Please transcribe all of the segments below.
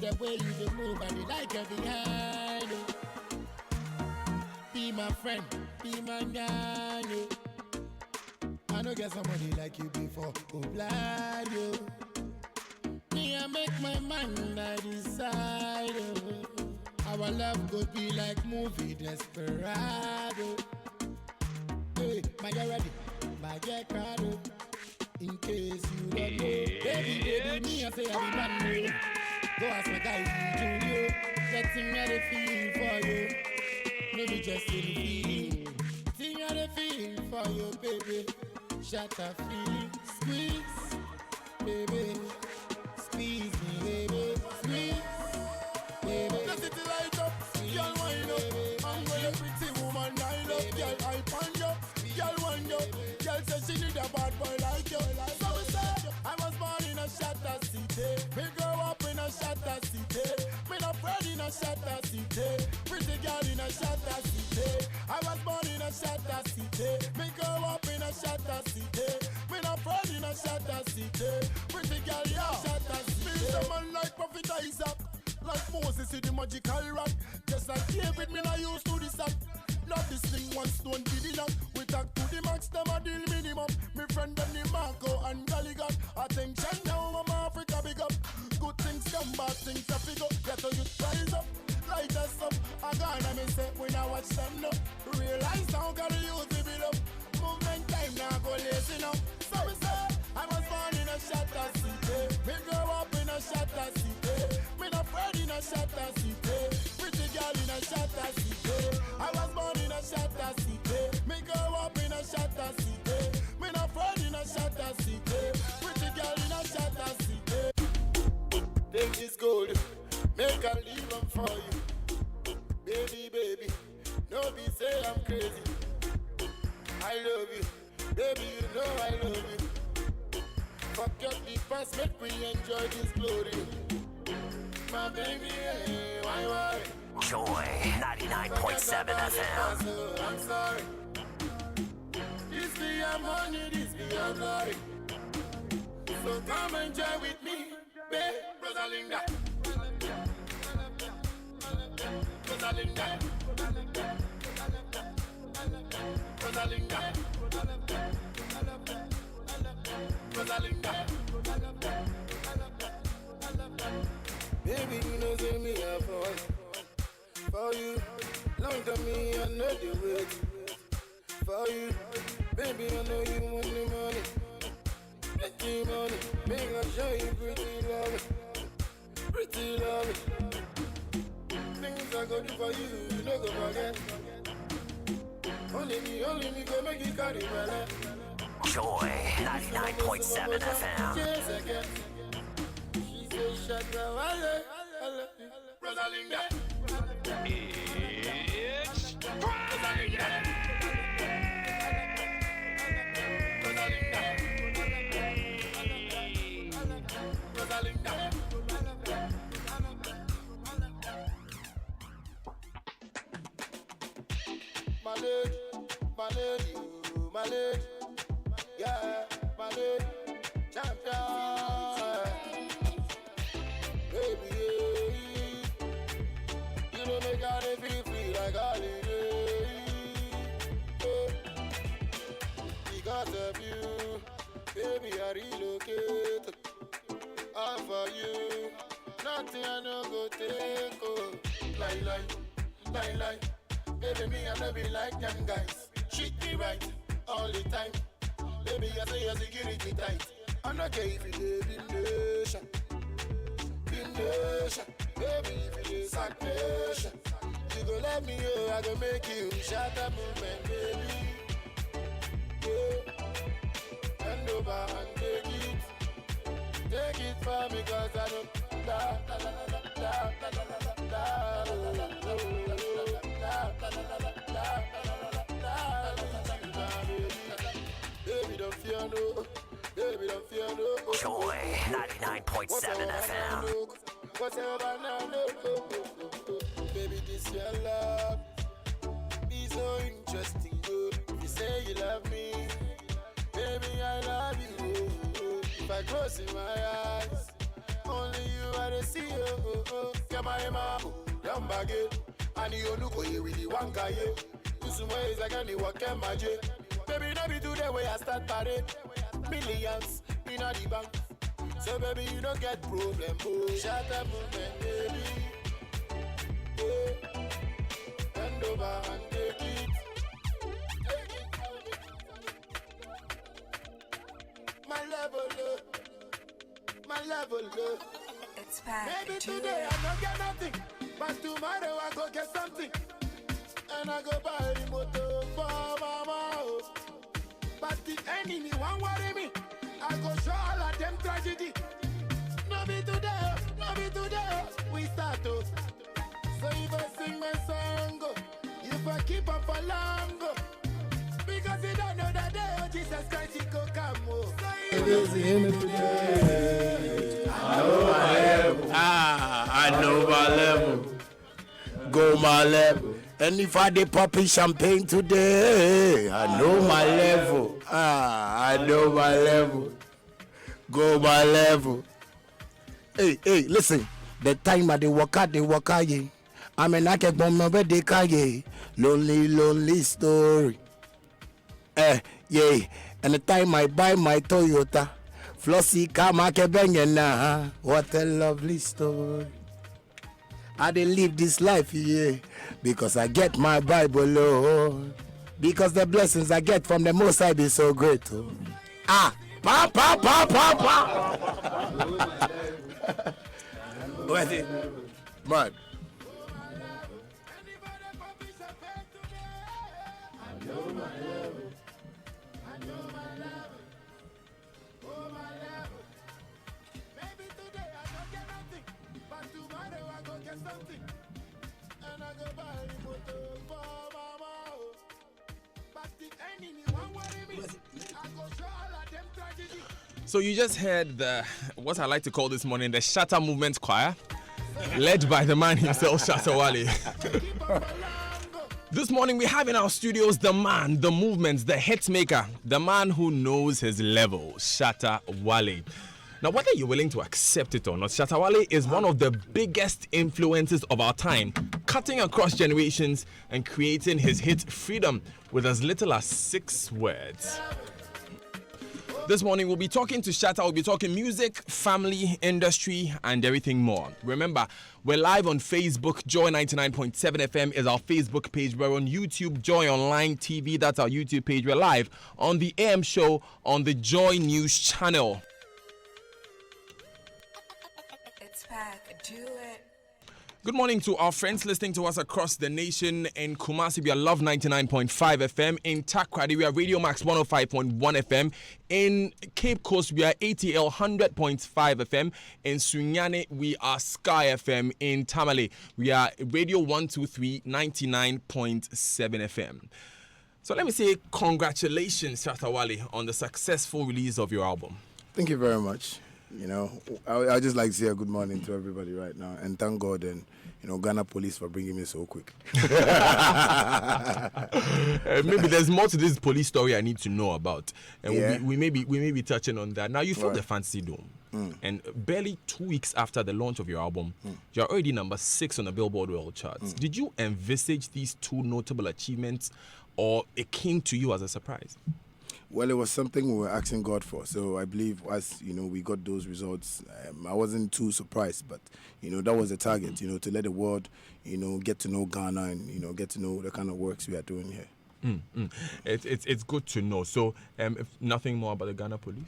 the way you dey move and you like it behind. Oh. Be my friend, be my guy. Oh. I know get somebody like you before, oh blind you. Me I make my mind, I decide. Oh. Our love could be like movie Desperado. Hey, my girl ready, my girl crowd. In case you don't know, baby, me I say I'm the man. Go ask my guy, you, getting ready feeling for you. Maybe just in the feeling, sing out the feeling for you, baby. Shatta feeling, squeeze, baby, squeeze me, baby, squeeze, baby. The city light up, girl wind up. I'm gonna pretty woman, I love, girl I find you, girl wind up. Girl said she need a bad boy like you. So we said, I was born in a Shatta city. We grow up in a Shatta city. Me no friend in a Shatta city. Pretty girl in a Shatta city. I was born in a Shatta city. Me grow up in a Shatta city. Me no friend in a Shatta city. Pretty girl in a Shatta city. Me someone like Prophet Isaac, like Moses in the magical rock. Just like David, me not used to this act. Love this thing, one stone did enough. We talk to the max, them a deal minimum. Me friend them the Marco and Galligan. Attention now, Mama Africa big up. Good things come, bad things a pick up. Get to you rise up, light us up. I gonna me say, when I watch them now, realize now gotta use the bill up. Movement time now go lazy now. So we say, I was born in a Shatta city. Me grow up in a Shatta city. Me no friend in a Shatta city. Pretty girl in a Shatta city. I was born in a Shatta city. Me grow up in a Shatta city. Me no friend in a Shatta city. Pretty girl in a Shatta city. Take this gold, make a leave them for you. Baby, baby, no be say I'm crazy. I love you, baby, you know I love you. Forget the past, make me enjoy this glory. My baby, hey, why worry? Joy 99.7 FM. I'm sorry. This be your money, this be your glory. So come enjoy with me, babe, Rosalinda. Rosalinda. Rosalinda. Rosalinda. Baby, you know say me a fall for you. Long time me I know the wait for you. Baby, I know you want the money. Pretty money, make I show you pretty love. Pretty love. Things I go do for you, you know go forget. Only me go make you carry my life. Joy 99.7 FM. She say Shatta Wale, I love you. Rosalinda. It's Friday! My lady, yeah, my lady, champion, baby, you know make I feel free like holiday, because of you, baby, I relocate, all for you, nothing I no go take, oh, lie, baby, me I no be like them guys, treat me right. All the time, baby, I say your security tight. I'm not care if you live in nation, baby, if you live sack nation. You go let me go, I go make you shatter movement, baby. Yeah, bend over and take it for me, cause I don't Baby, don't fear no. Joy 99.7 FM. Whatever now, no. Baby, this your love be so interesting, good. If you say you love me, baby, I love you. If I close in my eyes, only you are the see you, Kama young baggy, and you look where you really want guy. Usuma is like any work magic. Baby, no be today where I start parade. Millions in a the bank. So baby, you don't get problem. Oh, shut up, movement, baby. Yeah. Bend over and take it. My level up. My level up. It's back. Maybe today I don't get nothing, but tomorrow I go get something. And I go buy the motor for mama. But the enemy won't worry me. I go show all of them tragedy. No be today, we start to. So if I sing my song, if I keep up for long, because you don't know that day, oh Jesus Christ, he go come. So I know my level. Go my level. And if I dey popping champagne today, I know my level. I know my level. Go my level. Hey, listen. The time I dey walk out, yeah. I'm an akek bomb where they carry. Lonely story. Yeah. And the time I buy my Toyota, Flossy Kama Kebengena. What a lovely story. I dey live this life, yeah, because I get my Bible, Lord. Because the blessings I get from the Most High be so great. Oh. Pa. What's it? Man. So you just heard what I like to call this morning the Shatta Movement Choir, led by the man himself, Shatta Wale. This morning we have in our studios the man, the movement, the hit maker, the man who knows his level, Shatta Wale. Now, whether you're willing to accept it or not, Shatta Wale is one of the biggest influences of our time, cutting across generations and creating his hit Freedom with as little as 6 words. This morning, we'll be talking to Shatta. We'll be talking music, family, industry, and everything more. Remember, we're live on Facebook. Joy 99.7 FM is our Facebook page. We're on YouTube, Joy Online TV. That's our YouTube page. We're live on the AM show on the Joy News channel. It's back. Do it. Good morning to our friends listening to us across the nation. In Kumasi, we are Love 99.5 FM. In Takrady, we are Radio Max 105.1 FM. In Cape Coast, we are ATL 100.5 FM. In Sunyani, we are Sky FM. In Tamale, we are Radio 123 99.7 FM. So let me say congratulations, Shatta Wale, on the successful release of your album. Thank you very much. You know, I just like to say a good morning to everybody right now, and thank God and Ghana police for bringing me so quick. Maybe there's more to this police story I need to know about, and we may be touching on that. Now you filled the Fantasy Dome, and barely 2 weeks after the launch of your album, you're already number 6 on the Billboard World Charts. Did you envisage these 2 notable achievements, or it came to you as a surprise? Well, it was something we were asking God for. So I believe as, we got those results, I wasn't too surprised. But, that was the target, to let the world, get to know Ghana and, get to know the kind of works we are doing here. It's good to know. So if nothing more about the Ghana police?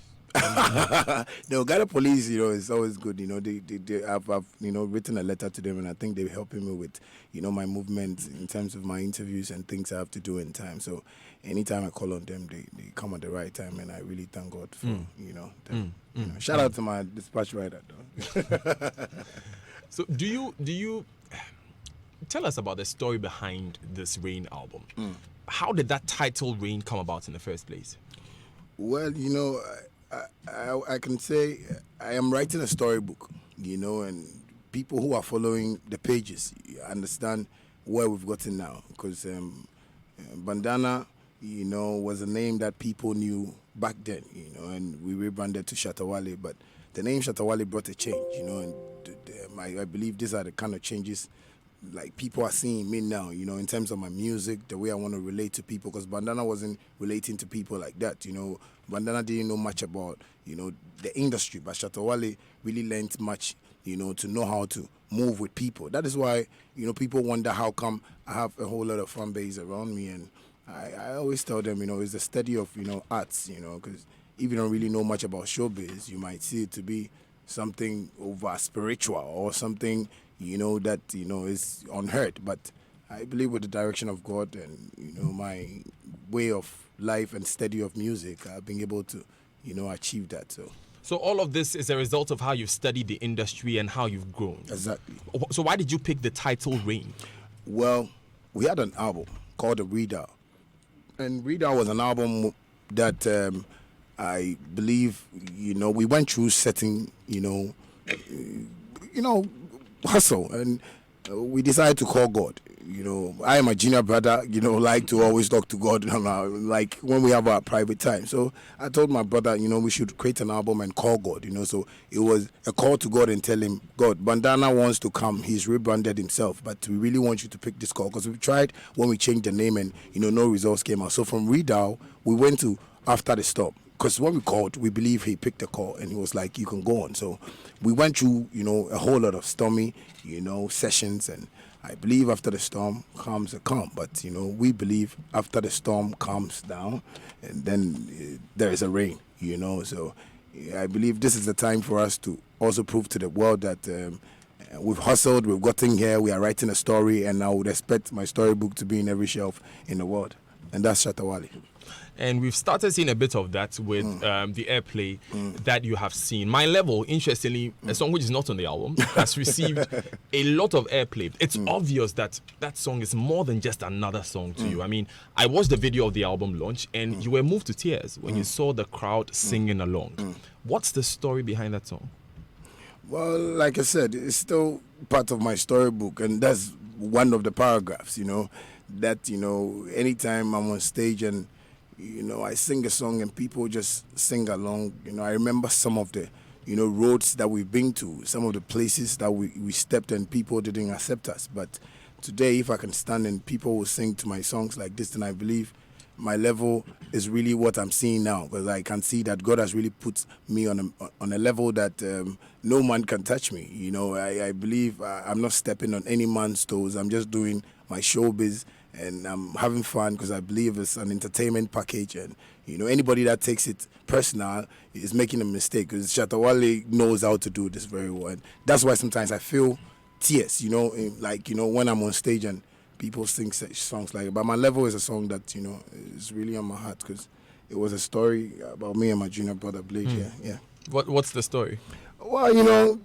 No, Ghana police, is always good. I've written a letter to them, and I think they're helping me with, my movement in terms of my interviews and things I have to do in time. So anytime I call on them, they come at the right time, and I really thank God for, them. Shout out to my dispatch rider, though. So do you tell us about the story behind this Rain album? How did that title Rain come about in the first place? Well, I can say I am writing a storybook, and people who are following the pages understand where we've gotten now. Because Bandana, was a name that people knew back then, and we rebranded to Shatta Wale. But the name Shatta Wale brought a change, and I believe these are the kind of changes like people are seeing me now, in terms of my music, the way I want to relate to people, because Bandana wasn't relating to people like that, Bandana didn't know much about, the industry, but Shatta Wale really learned much, to know how to move with people. That is why, people wonder how come I have a whole lot of fan base around me, and I always tell them, it's the study of, arts, because if you don't really know much about showbiz, you might see it to be something over spiritual or something, that, is unheard. But I believe with the direction of God and, my way of life and study of music, I've been able to, achieve that. So all of this is a result of how you've studied the industry and how you've grown. Exactly. So why did you pick the title Rain? Well, we had an album called The Reader. And Reader was an album that I believe, we went through certain, hustle. And we decided to call God. I am a junior brother, like to always talk to God, like when we have our private time. So I told my brother, we should create an album and call God, So it was a call to God and tell him, God, Bandana wants to come. He's rebranded himself, but we really want you to pick this call, because we tried when we changed the name and, no results came out. So from Redao, we went to After the Storm. Because when we called, we believe he picked the call and he was like, you can go on. So we went through, a whole lot of stormy, sessions, and I believe after the storm comes a calm. But, we believe after the storm calms down and then there is a rain, So I believe this is the time for us to also prove to the world that we've hustled, we've gotten here, we are writing a story, and I would expect my storybook to be in every shelf in the world. And that's Shatta Wale. And we've started seeing a bit of that with the airplay that you have seen. My Level, interestingly, a song which is not on the album, has received a lot of airplay. It's obvious that that song is more than just another song to you. I mean, I watched the video of the album launch and you were moved to tears when you saw the crowd singing along. What's the story behind that song? Well, like I said, it's still part of my storybook, and that's one of the paragraphs, that, anytime I'm on stage and I sing a song and people just sing along. I remember some of the, roads that we've been to, some of the places that we stepped and people didn't accept us. But today, if I can stand and people will sing to my songs like this, then I believe my level is really what I'm seeing now, because I can see that God has really put me on a level that no man can touch me. I believe I'm not stepping on any man's toes. I'm just doing my showbiz. And I'm having fun because I believe it's an entertainment package. And, anybody that takes it personal is making a mistake, because Shatta Wale knows how to do this very well. And that's why sometimes I feel tears, when I'm on stage and people sing such songs like it. But My Level is a song that, is really on my heart, because it was a story about me and my junior brother, Blade. Yeah. What's the story? Well,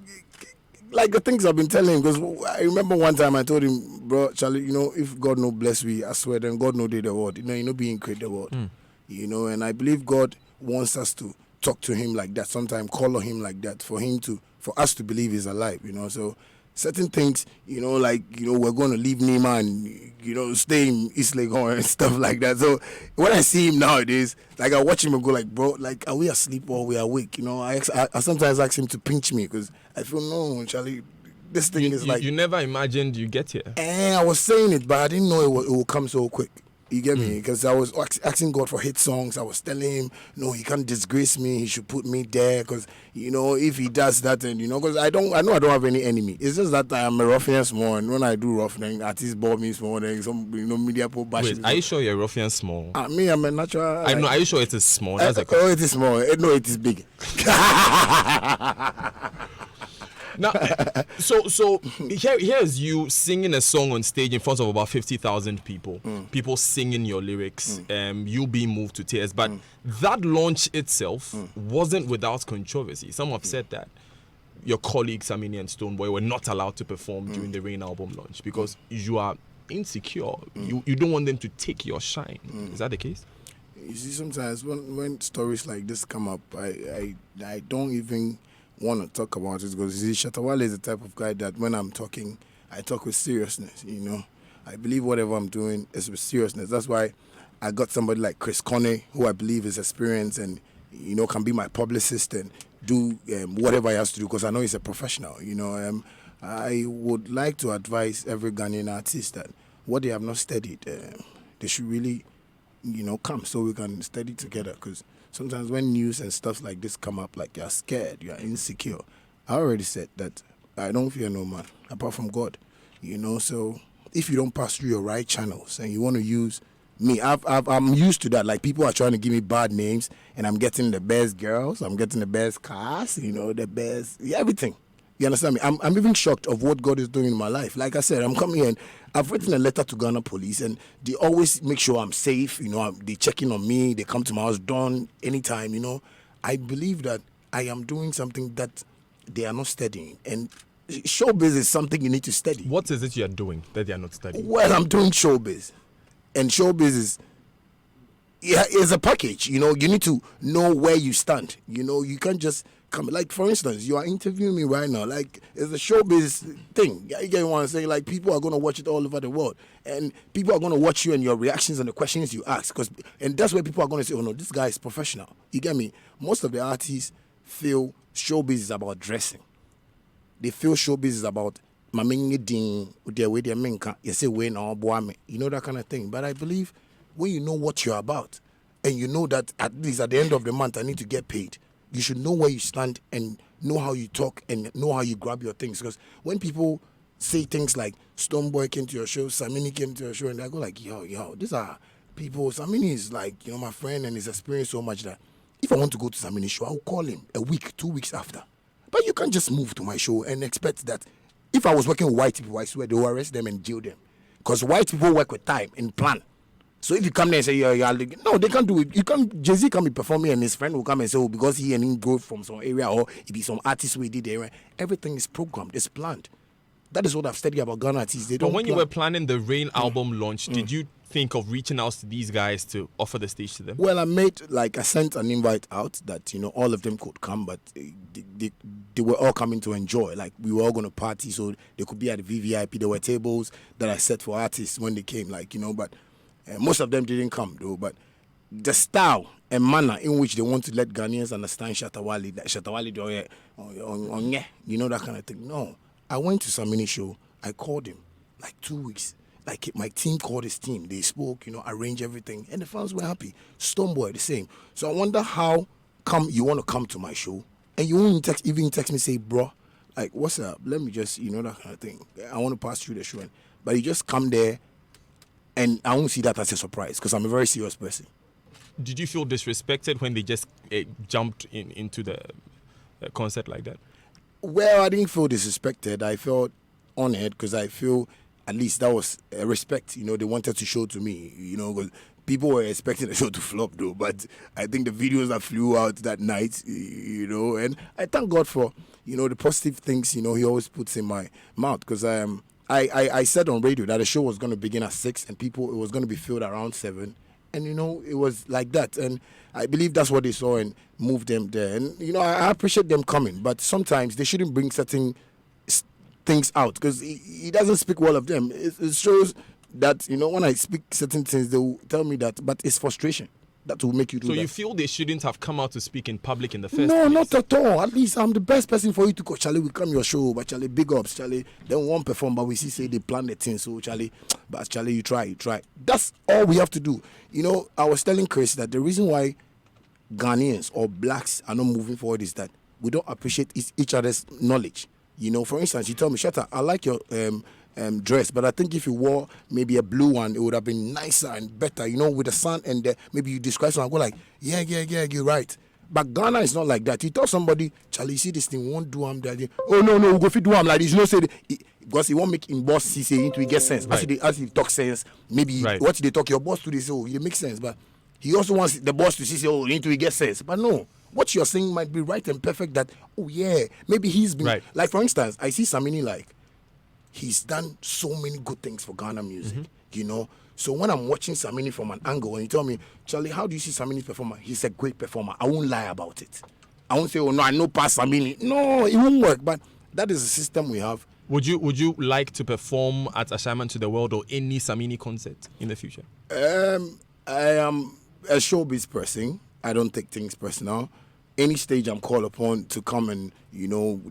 like the things I've been telling him, because I remember one time I told him, bro, Charlie, if God no bless we, I swear, then God no did the world. Being create the world. And I believe God wants us to talk to him like that, sometimes call on him like that, for us to believe he's alive, So certain things, we're going to leave Nima and, stay in East Legon and stuff like that. So when I see him nowadays, like I watch him and go like, bro, like, are we asleep or are we awake? I sometimes ask him to pinch me, because I feel, no, Charlie, this thing is like... You never imagined you get here. I was saying it, but I didn't know it would come so quick. You get me? Because I was asking God for hit songs. I was telling him, no, he can't disgrace me. He should put me there. Because, if he does that, and, because I know I don't have any enemy. It's just that I am a ruffian small. And when I do ruffian, artists ball me small. Then some, media put bash. Wait, are you sure you're ruffian small? Me, I'm a natural. I know. Are you sure it is small? That's it is small. No, it is big. Now, so here's you singing a song on stage in front of about 50,000 people. People singing your lyrics. You being moved to tears. But that launch itself wasn't without controversy. Some have said that your colleagues, Amini and Stoneboy, were not allowed to perform during the Rain album launch because you are insecure. You don't want them to take your shine. Is that the case? You see, sometimes when stories like this come up, I don't even want to talk about it, because you see, Shatta Wale is the type of guy that when I'm talking, I talk with seriousness. I believe whatever I'm doing is with seriousness. That's why I got somebody like Chris Conne, who I believe is experienced and can be my publicist, and do whatever he has to do because I know he's a professional. I would like to advise every Ghanaian artist that what they have not studied, they should really, come so we can study together. Because sometimes when news and stuff like this come up, like you're scared, you're insecure. I already said that I don't fear no man apart from God. So if you don't pass through your right channels and you want to use me, I'm used to that. Like people are trying to give me bad names, and I'm getting the best girls, I'm getting the best cars, the best everything. You understand me? I'm even shocked of what God is doing in my life. Like I said, I'm coming here and I've written a letter to Ghana police, and they always make sure I'm safe. They check in on me. They come to my house dawn anytime. I believe that I am doing something that they are not studying, and showbiz is something you need to study. What is it you are doing that they are not studying? Well, I'm doing showbiz, and showbiz is a package. You need to know where you stand. You can't just come. Like for instance, you are interviewing me right now. Like it's a showbiz thing. You get what I'm saying? Like people are gonna watch it all over the world, and people are gonna watch you and your reactions and the questions you ask. And that's where people are gonna say, "Oh no, this guy is professional." You get me? Most of the artists feel showbiz is about dressing. They feel showbiz is about you say we now that kind of thing. But I believe when you know what you're about, and you know that at least at the end of the month I need to get paid, you should know where you stand and know how you talk and know how you grab your things. Because when people say things like Stoneboy came to your show, Samini came to your show, and I go like, yo, these are people. Samini is like, my friend, and he's experienced so much that if I want to go to Samini's show, I'll call him a week, 2 weeks after. But you can't just move to my show and expect that. If I was working with white people, I swear they will arrest them and jail them. Because white people work with time and plan. So if you come there and say, no, they can't do it. Jay-Z can be performing and his friend will come and say, because he and him go from some area, or it be some artist we did there. Everything is programmed, it's planned. That is what I've studied about Ghana artists. They don't But when plan. you were planning the Rain album launch, did you think of reaching out to these guys to offer the stage to them? Well, I sent an invite out that, all of them could come, but they were all coming to enjoy. Like, we were all going to party, so they could be at the VVIP. There were tables that I set for artists when they came, but most of them didn't come, though. But the style and manner in which they want to let Ghanaians understand Shatta Wale, that kind of thing. No. I went to Samini's show. I called him, 2 weeks. My team called his team. They spoke, arranged everything. And the fans were happy. Stoneboy, the same. So I wonder how come you want to come to my show and you won't even text me, say, bro, what's up? Let me just, that kind of thing. I want to pass through the show. But you just come there and I won't see that as a surprise because I'm a very serious person. Did you feel disrespected when they just jumped into the concert like that? Well, I didn't feel disrespected. I felt honored because I feel at least that was a respect, they wanted to show to me, because people were expecting the show to flop though, but I think the videos that flew out that night, and I thank God for, the positive things, he always puts in my mouth because I said on radio that the show was going to begin at 6 and it was going to be filled around 7. And, it was like that. And I believe that's what they saw and moved them there. And, I appreciate them coming. But sometimes they shouldn't bring certain things out because he doesn't speak well of them. It shows that, when I speak certain things, they will tell me that. But it's frustration that will make you do that. So you feel they shouldn't have come out to speak in public in the first No, place? not at all. At least I'm the best person for you to go. Charlie, we come your show, but Charlie, big ups, Charlie. Then one perform, but we say they plan the thing. So Charlie, you try. That's all we have to do. I was telling Chris that the reason why Ghanaians or blacks are not moving forward is that we don't appreciate each other's knowledge. For instance, you tell me, Shatta, I like your dress, but I think if you wore maybe a blue one, it would have been nicer and better, with the sun and maybe you describe something, I go like, yeah, you're right. But Ghana is not like that. You tell somebody, Charlie, you see this thing, won't do that. Oh, no, we'll go fit do like this. Say because he won't make him boss say into it get sense. Right. As he talk sense, maybe what they talk, your boss to this, it makes sense. But he also wants the boss to say, into it get sense. But no. What you're saying might be right and perfect that, maybe he's been... Right. Like, for instance, I see Samini, he's done so many good things for Ghana music, So when I'm watching Samini from an angle and you tell me, Charlie, how do you see Samini performer? He's a great performer. I won't lie about it. I won't say, I know past Samini. No, it won't work. But that is the system we have. Would you like to perform at Assignment to the World or any Samini concert in the future? I am a showbiz person. I don't take things personal. any stage I'm called upon to come and,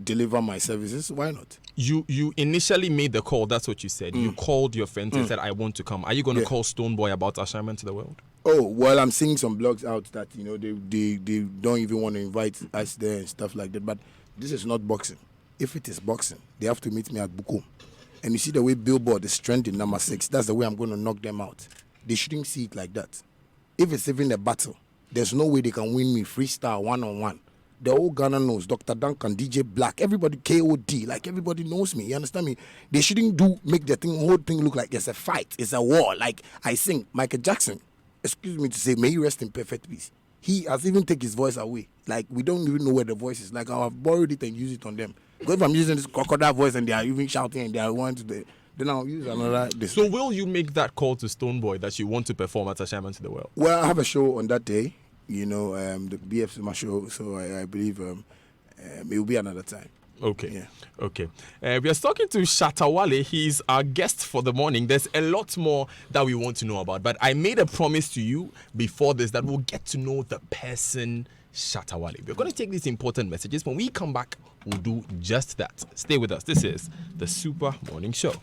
deliver my services, why not? You initially made the call, that's what you said. You called your friends and said, I want to come. Are you going to call Stonebwoy about Assignment to the World? Oh, well, I'm seeing some blogs out that, they don't even want to invite us there and stuff like that. But this is not boxing. If it is boxing, they have to meet me at Bukum. And you see the way Billboard is trending number 6, that's the way I'm going to knock them out. They shouldn't see it like that. If it's even a battle, there's no way they can win me freestyle one-on-one. The whole Ghana knows Dr. Duncan, DJ Black, everybody, KOD, like everybody knows me. You understand me? They shouldn't make the whole thing look like it's a fight, it's a war. Like I sing, Michael Jackson, excuse me to say, may he rest in perfect peace. He has even taken his voice away. Like we don't even know where the voice is. Like I've borrowed it and used it on them. Because if I'm using this crocodile voice and they are even shouting and they are wanting to, then I'll use another. So will you make that call to Stonebwoy that you want to perform at Assignment to the World? Well, I have a show on that day. The BF's my show, so I believe it will be another time. Okay. Yeah. Okay. We are talking to Shatta Wale. He's our guest for the morning. There's a lot more that we want to know about, but I made a promise to you before this that we'll get to know the person Shatta Wale. We're going to take these important messages. When we come back, we'll do just that. Stay with us. This is the Super Morning Show.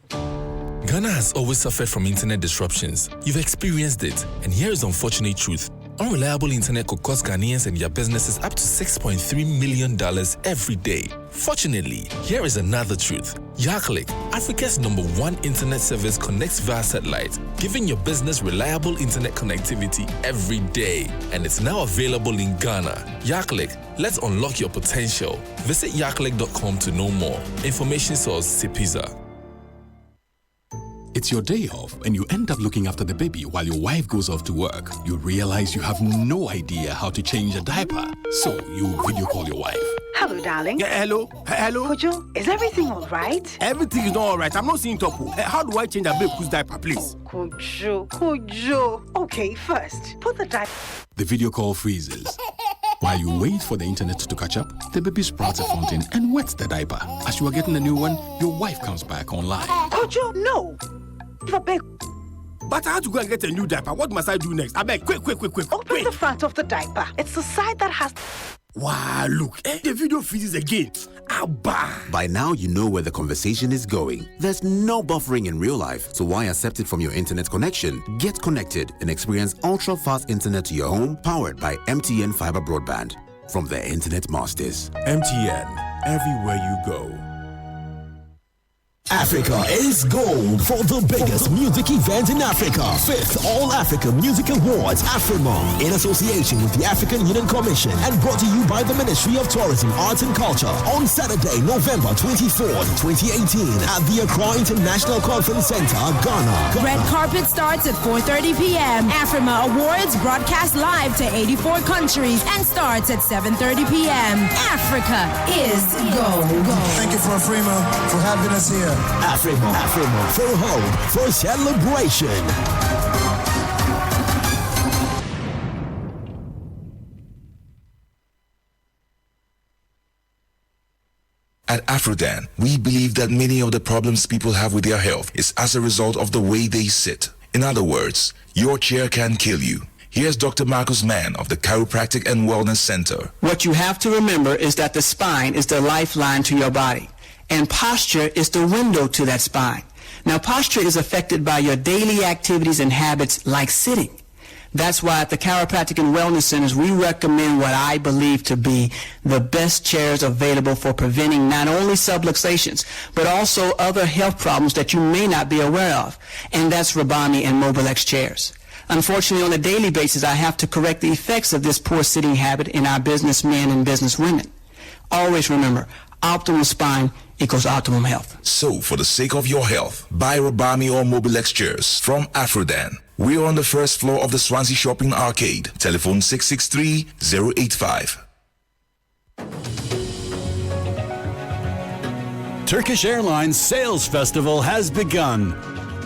Ghana has always suffered from internet disruptions. You've experienced it, and here is the unfortunate truth. Unreliable internet could cost Ghanaians and their businesses up to $6.3 million every day. Fortunately, here is another truth. Yaklik, Africa's #1 internet service, connects via satellite, giving your business reliable internet connectivity every day. And it's now available in Ghana. Yaklik, let's unlock your potential. Visit yaklik.com to know more. Information source CIPIZA. It's your day off and you end up looking after the baby while your wife goes off to work. You realize you have no idea how to change a diaper. So you video call your wife. Hello, darling. Yeah, hello. Kojo, is everything all right? Everything is not all right. I'm not seeing Topo. How do I change a baby's diaper, please? Kojo. Okay, first, put the diaper. The video call freezes. While you wait for the internet to catch up, the baby sprouts a fountain and wets the diaper. As you are getting a new one, your wife comes back online. Kojo, no. But I have to go and get a new diaper. What must I do next? I beg, quick. Open the front of the diaper. It's the side that has... Wow, look. The video freezes again. Abba. By now, you know where the conversation is going. There's no buffering in real life, so why accept it from your internet connection? Get connected and experience ultra-fast internet to your home, powered by MTN Fiber Broadband. From the Internet Masters. MTN, everywhere you go. Africa is gold for the biggest music event in Africa. 5th All Africa Music Awards, AFRIMA, in association with the African Union Commission and brought to you by the Ministry of Tourism, Arts and Culture on Saturday, November 24th, 2018 at the Accra International Conference Center, Ghana. Red carpet starts at 4:30 p.m. AFRIMA Awards broadcast live to 84 countries and starts at 7:30 p.m. Africa is gold. Thank you for AFRIMA for having us here. AFRIMA, for hope, for celebration. At Afrodan, we believe that many of the problems people have with their health is as a result of the way they sit. In other words, your chair can kill you. Here's Dr. Marcus Mann of the Chiropractic and Wellness Center. What you have to remember is that the spine is the lifeline to your body, and posture is the window to that spine. Now, posture is affected by your daily activities and habits like sitting. That's why at the Chiropractic and Wellness Centers, we recommend what I believe to be the best chairs available for preventing not only subluxations, but also other health problems that you may not be aware of. And that's Rabami and Mobilex chairs. Unfortunately, on a daily basis, I have to correct the effects of this poor sitting habit in our businessmen and businesswomen. Always remember, optimal spine equals optimum health. So, for the sake of your health, buy Rabami or Mobilex chairs from Afrodan. We're on the first floor of the Swansea Shopping Arcade. Telephone 663-085. Turkish Airlines Sales Festival has begun.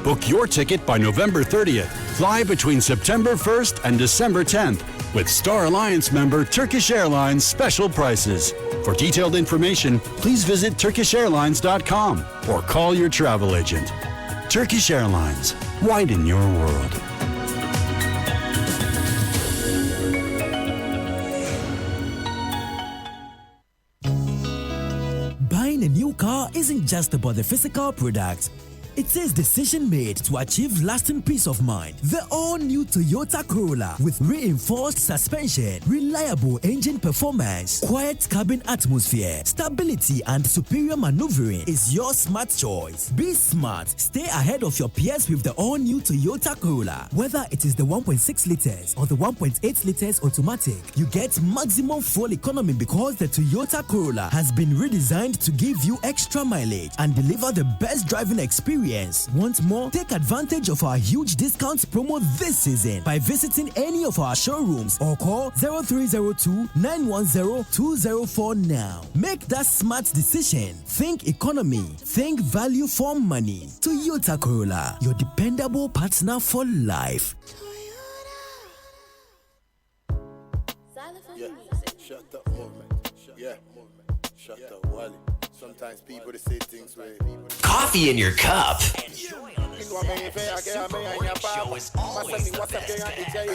Book your ticket by November 30th. Fly between September 1st and December 10th with Star Alliance member Turkish Airlines special prices. For detailed information, please visit turkishairlines.com or call your travel agent. Turkish Airlines, widen your world. car isn't just about the physical product. It is decision made to achieve lasting peace of mind. The all-new Toyota Corolla with reinforced suspension, reliable engine performance, quiet cabin atmosphere, stability and superior maneuvering is your smart choice. Be smart. Stay ahead of your peers with the all-new Toyota Corolla. Whether it is the 1.6 liters or the 1.8 liters automatic, you get maximum fuel economy because the Toyota Corolla has been redesigned to give you extra mileage and deliver the best driving experience. Want more? Take advantage of our huge discounts promo this season by visiting any of our showrooms or call 0302-910-204 now. Make that smart decision. Think economy. Think value for money. Toyota Corolla, your dependable partner for life. Yeah, Shatta movement. Yeah, Shatta Wale. Sometimes people they say things where Coffee in your cup. Show is always the best. Enjoy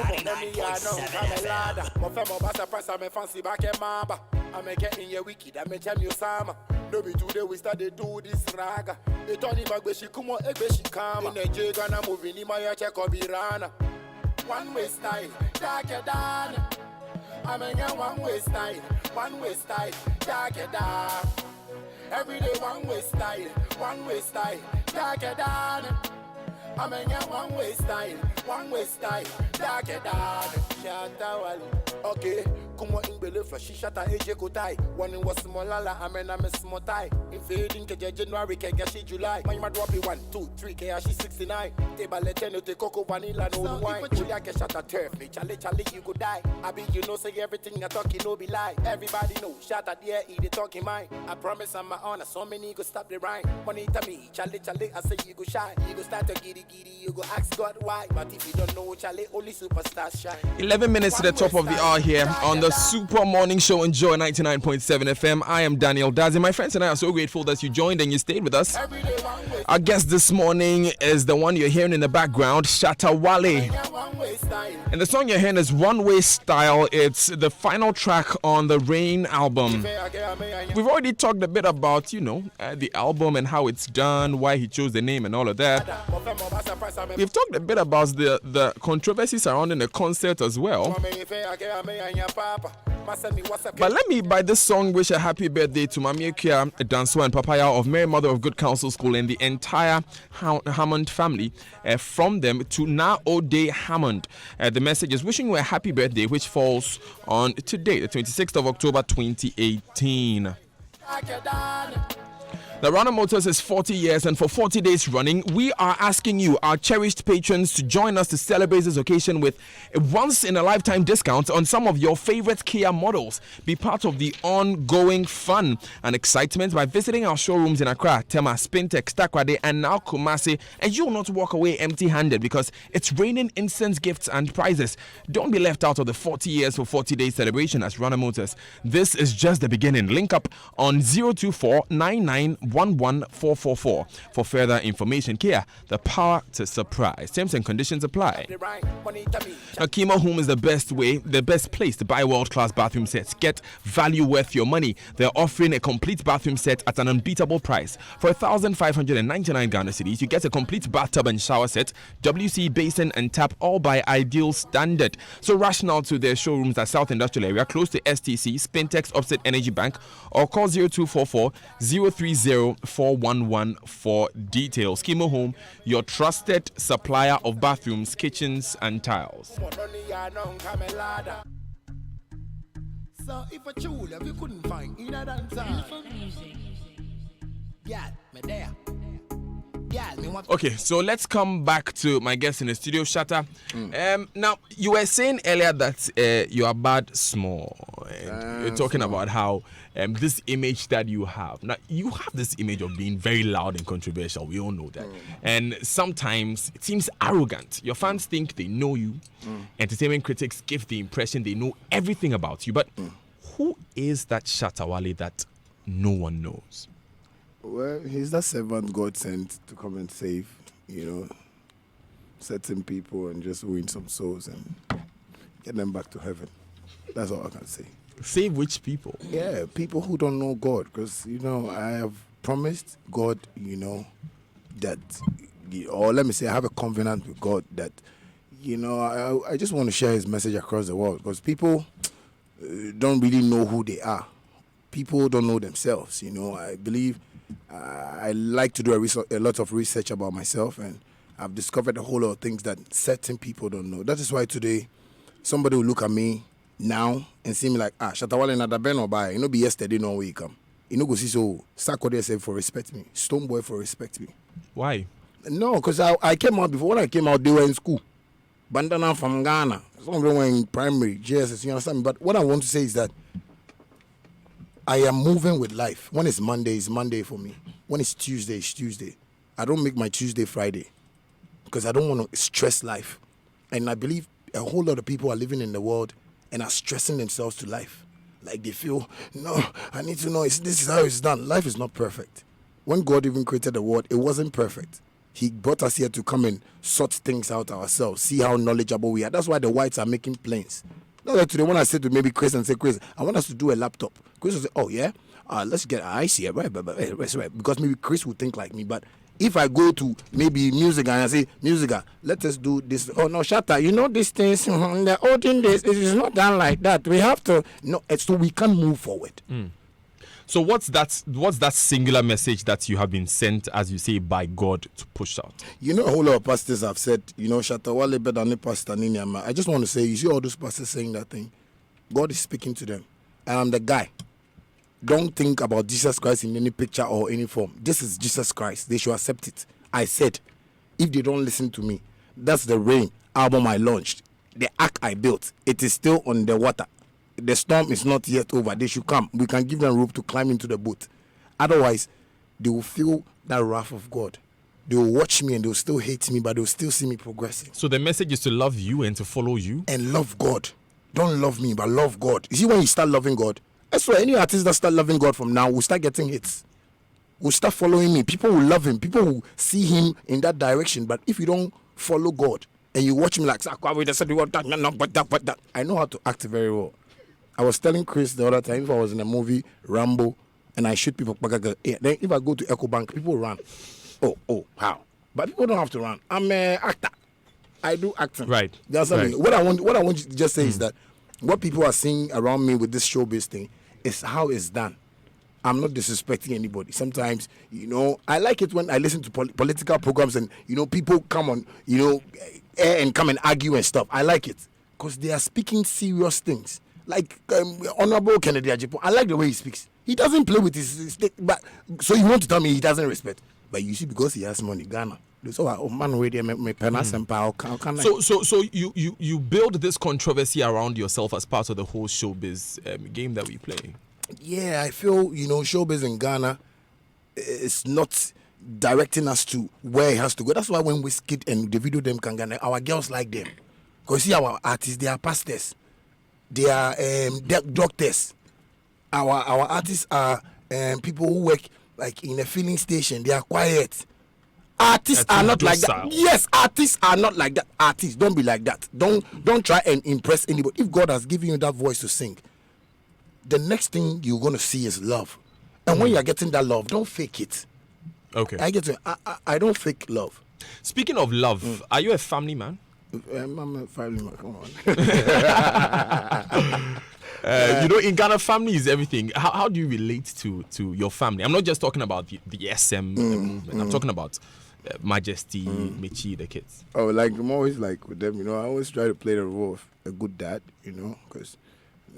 99.7 I'm getting your wiki that me tell you sama. No be today we start to do this raga. They turn him back she come on she come. In the jig and I'm moving in my check or birana. One way style, darker than. I'm a one way style, darker than. Every day one way style, darker than. I'm a one way style, darker than. Shatta Wale. Okay, come on in belly for she shatta eje kotai. One was small lala, I'm small tie. Invading to January, can get she July. My mad drop 1, 2, 3, she 69. Table let ten take cocoa vanilla no wine. You like a shatta turf, me chale you go die. I be you know say everything I talk you no be lie. Everybody know shatta there eat the talking mind. I promise I'm my honor, so many go stop the rhyme. Money to me, chale I say you go shine. You go start to giddy, you go ask God why. But if you don't know chale, only superstars shine. 11 minutes to the top of the hour here on the Super Morning Show. Enjoy 99.7 FM. I am Daniel Dazi. My friends and I are so grateful that you joined and you stayed with us. Our guest this morning is the one you're hearing in the background, Shatta Wale. And the song you're hearing is One Way Style. It's the final track on the Rain album. We've already talked a bit about, the album and how it's done, why he chose the name and all of that. We've talked a bit about the controversy surrounding the concert as well. But let me, by this song, wish a happy birthday to Mami Ekia Danso and Papaya of Mary Mother of Good Counsel School and the entire Hammond family. From them to Na Ode Hammond. The message is wishing you a happy birthday, which falls on today, the 26th of October 2018. The Rana Motors is 40 years, and for 40 days running, we are asking you, our cherished patrons, to join us to celebrate this occasion with a once-in-a-lifetime discount on some of your favorite Kia models. Be part of the ongoing fun and excitement by visiting our showrooms in Accra, Tema, Spintex, Takrade, and now Kumasi, and you will not walk away empty-handed because it's raining instant gifts and prizes. Don't be left out of the 40 years for 40 days celebration as Rana Motors. This is just the beginning. Link up on 024-9911-444 for further information. Kia, the power to surprise. Terms and conditions apply. Now, Kima Home is the best place to buy world-class bathroom sets. Get value worth your money. They're offering a complete bathroom set at an unbeatable price. For 1,599 Ghana cedis, you get a complete bathtub and shower set, WC basin and tap, all by Ideal Standard. So rush now to their showrooms at South Industrial Area, close to STC, Spintex, opposite Energy Bank, or call 0244-030-411 for details. Kimo Home, your trusted supplier of bathrooms, kitchens, and tiles. So if a chula we couldn't find in a dancer. Yeah, me there. Okay, so let's come back to my guest in the studio, Shatta. Now, you were saying earlier that you are bad small. And you're talking about how this image that you have. Now, you have this image of being very loud and controversial. We all know that. And sometimes it seems arrogant. Your fans think they know you. Entertainment critics give the impression they know everything about you. But who is that Shatta Wale that no one knows? Well, he's that servant God sent to come and save, certain people and just win some souls and get them back to heaven. That's all I can say. Save which people? Yeah, people who don't know God. Because, I have promised God, that, or let me say, I have a covenant with God that, I just want to share his message across the world. Because people don't really know who they are. People don't know themselves. I believe I like to do a lot of research about myself, and I've discovered a whole lot of things that certain people don't know. That is why today somebody will look at me now and see me like, Shatta Wale na da ben or buy. Be yesterday no way come. Go see so Sakode say for respect me. Stone Boy for respect me. Why? No, because I came out before. When I came out, they were in school. Bandana from Ghana. Some of them were in primary, JSS, you understand me? But what I want to say is that I am moving with life. When it's Monday for me. When it's Tuesday, it's Tuesday. I don't make my Tuesday Friday because I don't want to stress life. And I believe a whole lot of people are living in the world and are stressing themselves to life. Like they feel, no, I need to know, this is how it's done. Life is not perfect. When God even created the world, it wasn't perfect. He brought us here to come and sort things out ourselves, see how knowledgeable we are. That's why the whites are making planes. That's why today when I said to maybe Chris and say, Chris, I want us to do a laptop. Chris will say, oh yeah, let's get an IC, right? Because maybe Chris would think like me. But if I go to maybe Musica and I say, Musica, let us do this. Oh no, Shatta, these things, the olden days, it is not done like that. We have to, so we can move forward. So what's that singular message that you have been sent, as you say, by God to push out? A whole lot of pastors have said, Shatta Wale better than the pastor Ninyama. I just want to say, you see all those pastors saying that thing? God is speaking to them. And I'm the guy. Don't think about Jesus Christ in any picture or any form. This is Jesus Christ. They should accept it. I said, if they don't listen to me, that's the Rain album I launched. The ark I built, it is still on the water. The storm is not yet over. They should come. We can give them rope to climb into the boat. Otherwise, they will feel that wrath of God. They will watch me and they will still hate me, but they will still see me progressing. So the message is to love you and to follow you? And love God. Don't love me, but love God. You see, when you start loving God, I swear, any artist that start loving God from now will start getting hits. Will start following me. People will love him. People will see him in that direction. But if you don't follow God and you watch me like, I know how to act very well. I was telling Chris the other time, if I was in a movie, Rambo, and I shoot people, then if I go to EcoBank, people run. Oh, how? But people don't have to run. I'm an actor. I do acting. Right. That's something. What I want you to just say is that what people are seeing around me with this showbiz thing is how it's done. I'm not disrespecting anybody. Sometimes, I like it when I listen to political programs and, people come on, air and come and argue and stuff. I like it because they are speaking serious things. Like Honorable Kennedy Ajipo, I like the way he speaks. He doesn't play with his stick, but so you want to tell me he doesn't respect? But you see, because he has money, Ghana. So you build this controversy around yourself as part of the whole showbiz game that we play. Yeah, I feel showbiz in Ghana is not directing us to where it has to go. That's why when Wizkid and Davido them can Ghana, our girls like them. Because see, our artists, they are pastors. They are doctors. Our artists are people who work like in a filling station. They are quiet. Artists are not like that. Yes, artists are not like that. Artists, don't be like that. Don't try and impress anybody. If God has given you that voice to sing, the next thing you're going to see is love. And when you're getting that love, don't fake it. Okay. I don't fake love. Speaking of love, are you a family man? I'm a family man. Come on. In Ghana, family is everything. How do you relate to your family? I'm not just talking about the SM movement. I'm talking about Majesty, Michi, the kids. Oh, like I'm always like with them. I always try to play the role of a good dad. Because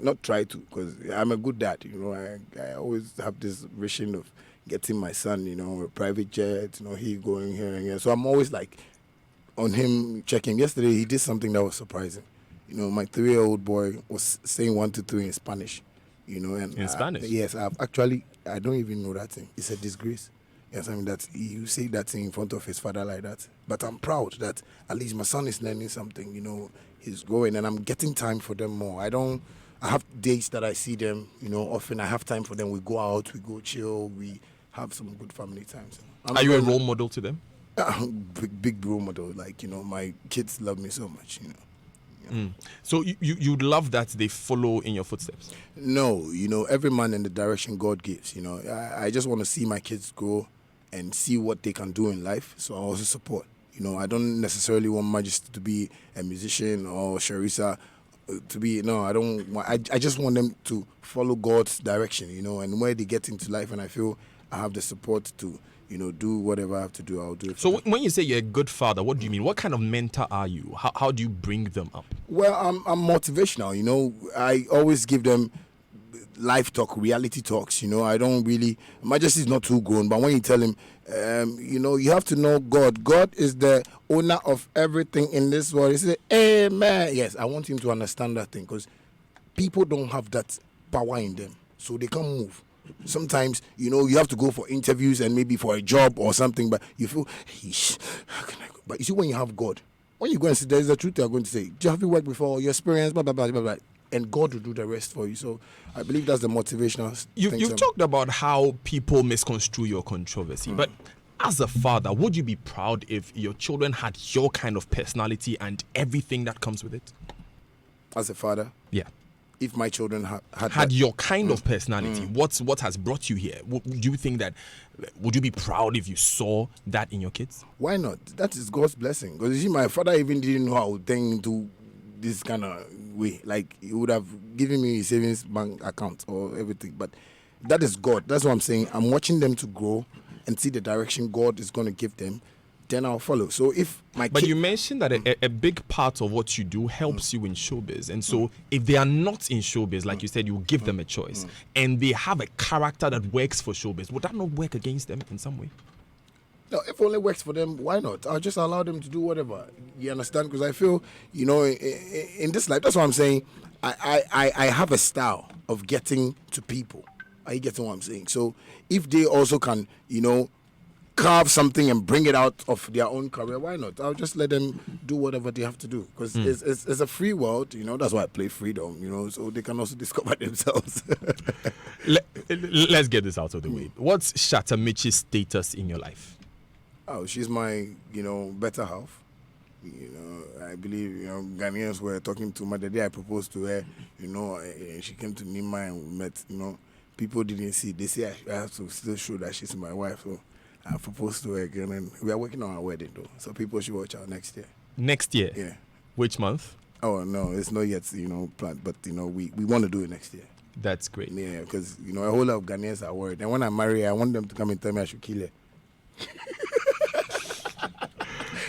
not try to, because I'm a good dad. I always have this vision of getting my son, a private jet. He going here and here. So I'm always like on him checking. Yesterday he did something that was surprising. My 3-year-old boy was saying 1 to 3 in Spanish. And in Spanish. Yes, I don't even know that thing. It's a disgrace. Yes, that you say that thing in front of his father like that. But I'm proud that at least my son is learning something. He's growing, and I'm getting time for them more. I have days that I see them. Often I have time for them. We go out, we go chill, we have some good family times. Are you a role model to them? Big role model. Like my kids love me so much. So you'd love that they follow in your footsteps? No, every man in the direction God gives. I just want to see my kids grow and see what they can do in life. So I also support. I don't necessarily want Majesty to be a musician or Sharissa to be. No, I don't want. I just want them to follow God's direction. And where they get into life, and I feel I have the support to. Do whatever I have to do, I'll do it. So when you say you're a good father, what do you mean? What kind of mentor are you? How do you bring them up? Well, I'm motivational. I always give them life talk, reality talks. I don't really. Majesty is not too grown, but when you tell him, you have to know God. God is the owner of everything in this world. He says, "Amen." Yes, I want him to understand that thing because people don't have that power in them, so they can't move. Sometimes, you have to go for interviews and maybe for a job or something, but you feel, how can I go? But you see, when you have God, when you go and see, there's the truth you're going to say. Have you worked before? Your experience, blah, blah, blah, blah, blah. And God will do the rest for you. So I believe that's the motivational thing. You've talked about how people misconstrue your controversy, but as a father, would you be proud if your children had your kind of personality and everything that comes with it? As a father? Yeah. If my children had your kind of personality, what has brought you here? Do you think that, would you be proud if you saw that in your kids? Why not? That is God's blessing. Because you see, my father even didn't know how to think into this kind of way. Like, he would have given me a savings bank account or everything. But that is God. That's what I'm saying. I'm watching them to grow and see the direction God is going to give them. Then I'll follow. So if my But you mentioned that a big part of what you do helps you in showbiz. And so if they are not in showbiz, like you said, you give them a choice. And they have a character that works for showbiz. Would that not work against them in some way? No, if it only works for them, why not? I'll just allow them to do whatever. You understand? Because I feel, in this life, that's what I'm saying. I have a style of getting to people. Are you getting what I'm saying? So if they also can, carve something and bring it out of their own career, why not? I'll just let them do whatever they have to do because it's a free world, that's why I play freedom, so they can also discover themselves. Let's get this out of the way. What's Shatta Michi's status in your life? Oh, she's my, better half. I believe, Ghanaians were talking to me the day I proposed to her, she came to Nima and we met, people didn't see. They say I have to still show that she's my wife, so I proposed to her again, and we are working on our wedding, though. So people should watch out next year. Next year? Yeah. Which month? Oh, no, it's not yet, planned. But, we want to do it next year. That's great. Yeah, because, a whole lot of Ghanaians are worried. And when I marry her, I want them to come and tell me I should kill her.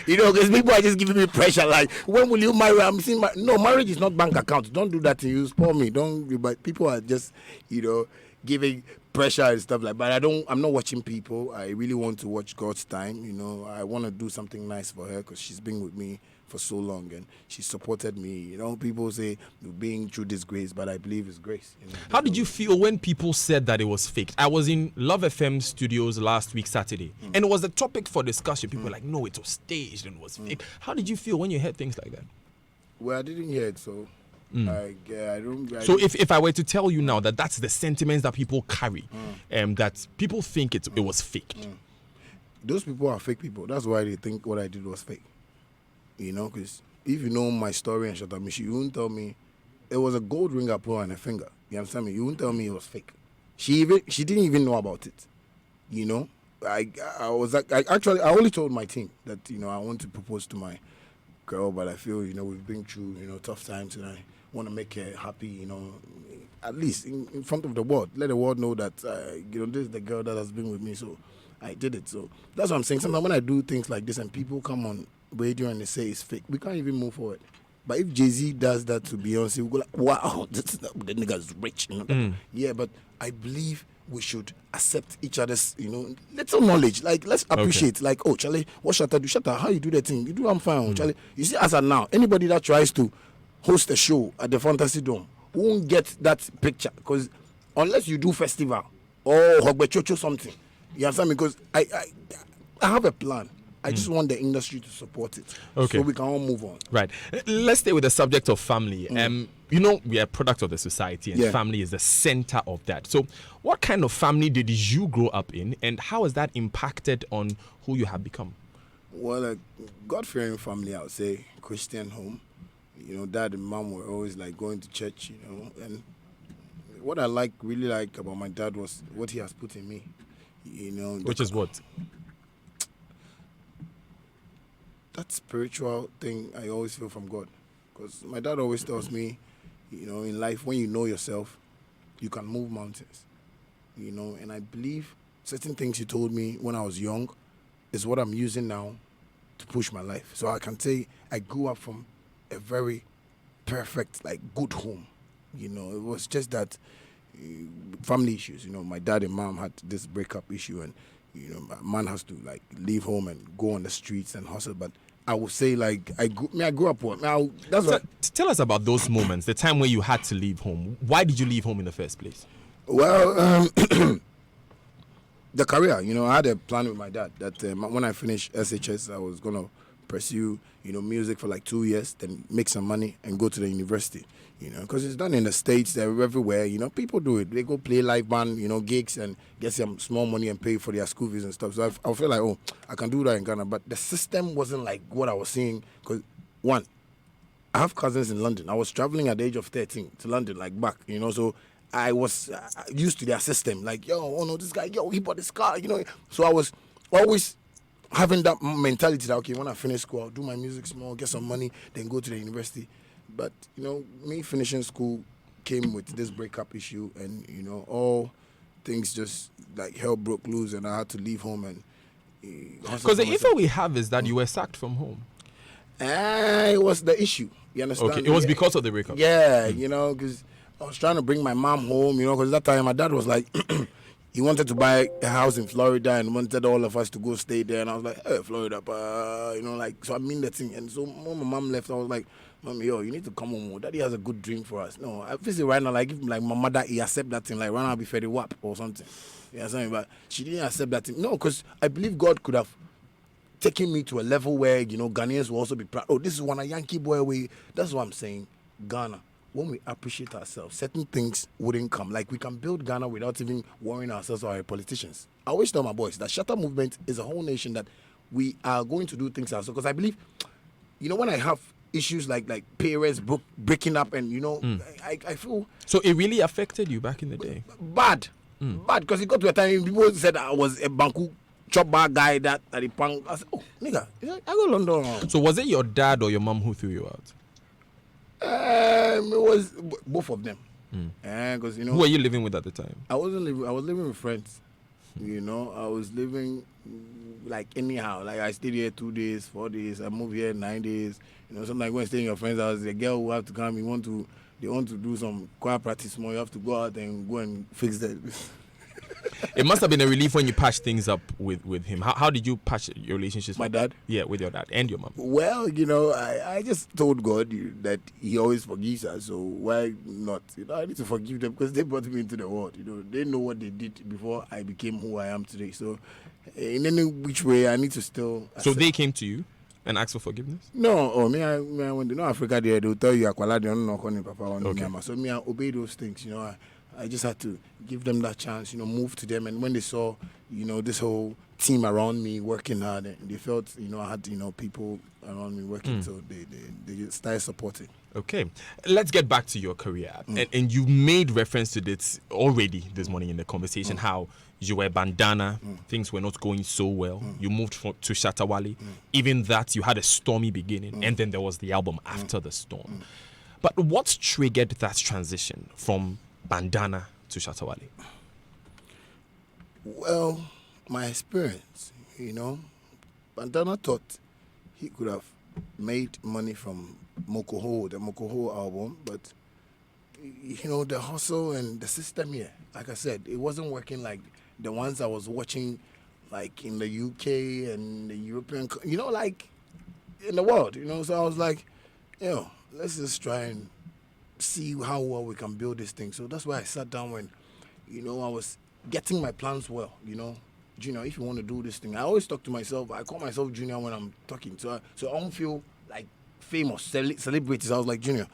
Because people are just giving me pressure. Like, when will you marry? I'm saying, no, marriage is not bank account. Don't do that to you. Spoil me. But people are just, giving pressure and stuff like that. But I'm not watching people. I really want to watch God's time. I want to do something nice for her because she's been with me for so long and she supported me. People say being through this grace, but I believe it's grace. How did you feel when people said that it was fake? I was in Love FM studios last week, Saturday, and it was a topic for discussion. People were like, no, it was staged and it was fake. How did you feel when you heard things like that? Well, I didn't hear it, so I don't. So if I were to tell you now that that's the sentiments that people carry, that people think it was fake. Those people are fake people. That's why they think what I did was fake. Because if you know my story and Shatta Michi, you wouldn't tell me it was a gold ring I put on her finger. You understand me? You wouldn't tell me it was fake. She didn't even know about it. I only told my team that I want to propose to my girl, but I feel we've been through tough times and I want to make her happy. At least in front of the world, let the world know that this is the girl that has been with me. So I did it. So that's what I'm saying. Sometimes when I do things like this and people come on radio and they say it's fake, we can't even move forward. But if Jay-Z does that to Beyonce, we go like, wow, the nigga's rich. Yeah, but I believe we should accept each other's, little knowledge. Like, let's appreciate. Okay. Like, oh, Charlie, what Shatta do? Shatta, how you do that thing? You do, I'm fine. Charlie, you see, as of now, anybody that tries to host a show at the Fantasy Dome won't get that picture. Because unless you do festival or Hogbechocho something, you understand me? Because I have a plan. I just want the industry to support it, so we can all move on. Right. Let's stay with the subject of family. We are a product of the society, and family is the center of that. So, what kind of family did you grow up in, and how has that impacted on who you have become? Well, God-fearing family, I would say, Christian home. Dad and mom were always like going to church, and what I really like about my dad was what he has put in me, Which is what? That spiritual thing I always feel from God. Because my dad always tells me, in life, when you know yourself, you can move mountains. And I believe certain things he told me when I was young is what I'm using now to push my life. So I can say I grew up from a very perfect, good home. It was just that family issues. My dad and mom had this breakup issue, and man has to leave home and go on the streets and hustle. But I would say I grew up poor. Now Tell us about those moments, the time where you had to leave home. Why did you leave home in the first place? Well, the career. I had a plan with my dad that when I finished SHS, I was gonna pursue music for 2 years, then make some money and go to the university. Because it's done in the States, they're everywhere. People do it. They go play live band, gigs, and get some small money and pay for their school fees and stuff. So I feel like, I can do that in Ghana. But the system wasn't like what I was seeing. Because, one, I have cousins in London. I was traveling at the age of 13 to London, back, so I was used to their system. This guy, he bought this car, So I was always having that mentality that, okay, when I finish school, I'll do my music small, get some money, then go to the university. But, me finishing school came with this breakup issue, and, all things just, hell broke loose, and I had to leave home and... Because the info we have is that you were sacked from home. It was the issue, you understand? Okay, it was because of the breakup. Yeah, because I was trying to bring my mom home, because that time my dad was like... He wanted to buy a house in Florida and wanted all of us to go stay there. And I was like, hey, Florida, so I mean the thing. And so when my mom left, I was like, Mom, you need to come home. Daddy has a good dream for us. No, I feel right now, if my mother, he accept that thing, right now I'll be fed wap or something. You know something, but she didn't accept that thing. No, because I believe God could have taken me to a level where, Ghanaians will also be proud. Oh, this is one a Yankee boy way. That's what I'm saying. Ghana. When we appreciate ourselves, certain things wouldn't come. We can build Ghana without even worrying ourselves or our politicians. I always tell my boys that Shatta movement is a whole nation that we are going to do things ourselves. Because I believe, when I have issues like parents breaking up and, I feel... So it really affected you back in the day? Bad. Bad, because it got to a time people said I was a Banku chop bar guy that he punk. I said, nigga, I go London. So was it your dad or your mom who threw you out? It was both of them. Because who were you living with at the time? I was living with friends. I was living anyhow. I stayed here 2 days, 4 days. I moved here 9 days. Sometimes when I stay in your friend's house, the girl who have to come. They want to do some choir practice more. You have to go out and go and fix that. It must have been a relief when you patched things up with him. How did you patch your relationships? My dad? Yeah, with your dad and your mom. Well, I just told God that he always forgives us, so why not? I need to forgive them because they brought me into the world. They know what they did before I became who I am today. So in any which way, I need to still... So they came to you and asked for forgiveness? No, I went to Africa there, they'll tell you, okay. So I obey those things, I just had to give them that chance, move to them. And when they saw, this whole team around me working hard, they felt, I had, people around me working, so they started supporting. Okay, let's get back to your career. And you made reference to this already this morning in the conversation, how you were bandana, things were not going so well. You moved to Shatta Wale. Even that, you had a stormy beginning, and then there was the album After the Storm. But what triggered that transition from bandana to Shatta Wale? Well, my experience, bandana thought he could have made money from the Mokoho album, but the hustle and the system here, like I said, it wasn't working like the ones I was watching, in the UK and the European, in the world, So I was like, let's just try and see how well we can build this thing. So that's why I sat down when, I was getting my plans well, Junior, if you want to do this thing, I always talk to myself. I call myself Junior when I'm talking. So I don't feel like famous, celebrities. I was like, Junior,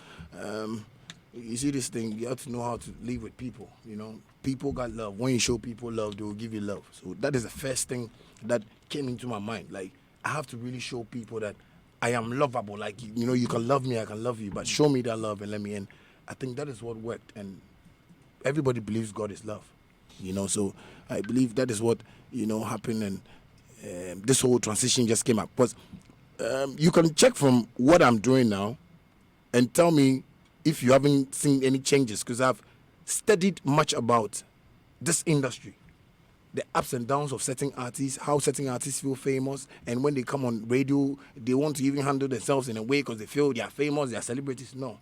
you see this thing, you have to know how to live with people, People got love. When you show people love, they will give you love. So that is the first thing that came into my mind. I have to really show people that I am lovable. Like, you know, you can love me, I can love you, but show me that love and let me in. I think that is what worked. And everybody believes God is love, you know. So I believe that is what, you know, happened. And this whole transition just came up. But you can check from what I'm doing now and tell me if you haven't seen any changes, because I've studied much about this industry, the ups and downs of certain artists, how certain artists feel famous, and when they come on radio, they want to even handle themselves in a way because they feel they are famous, they are celebrities. No.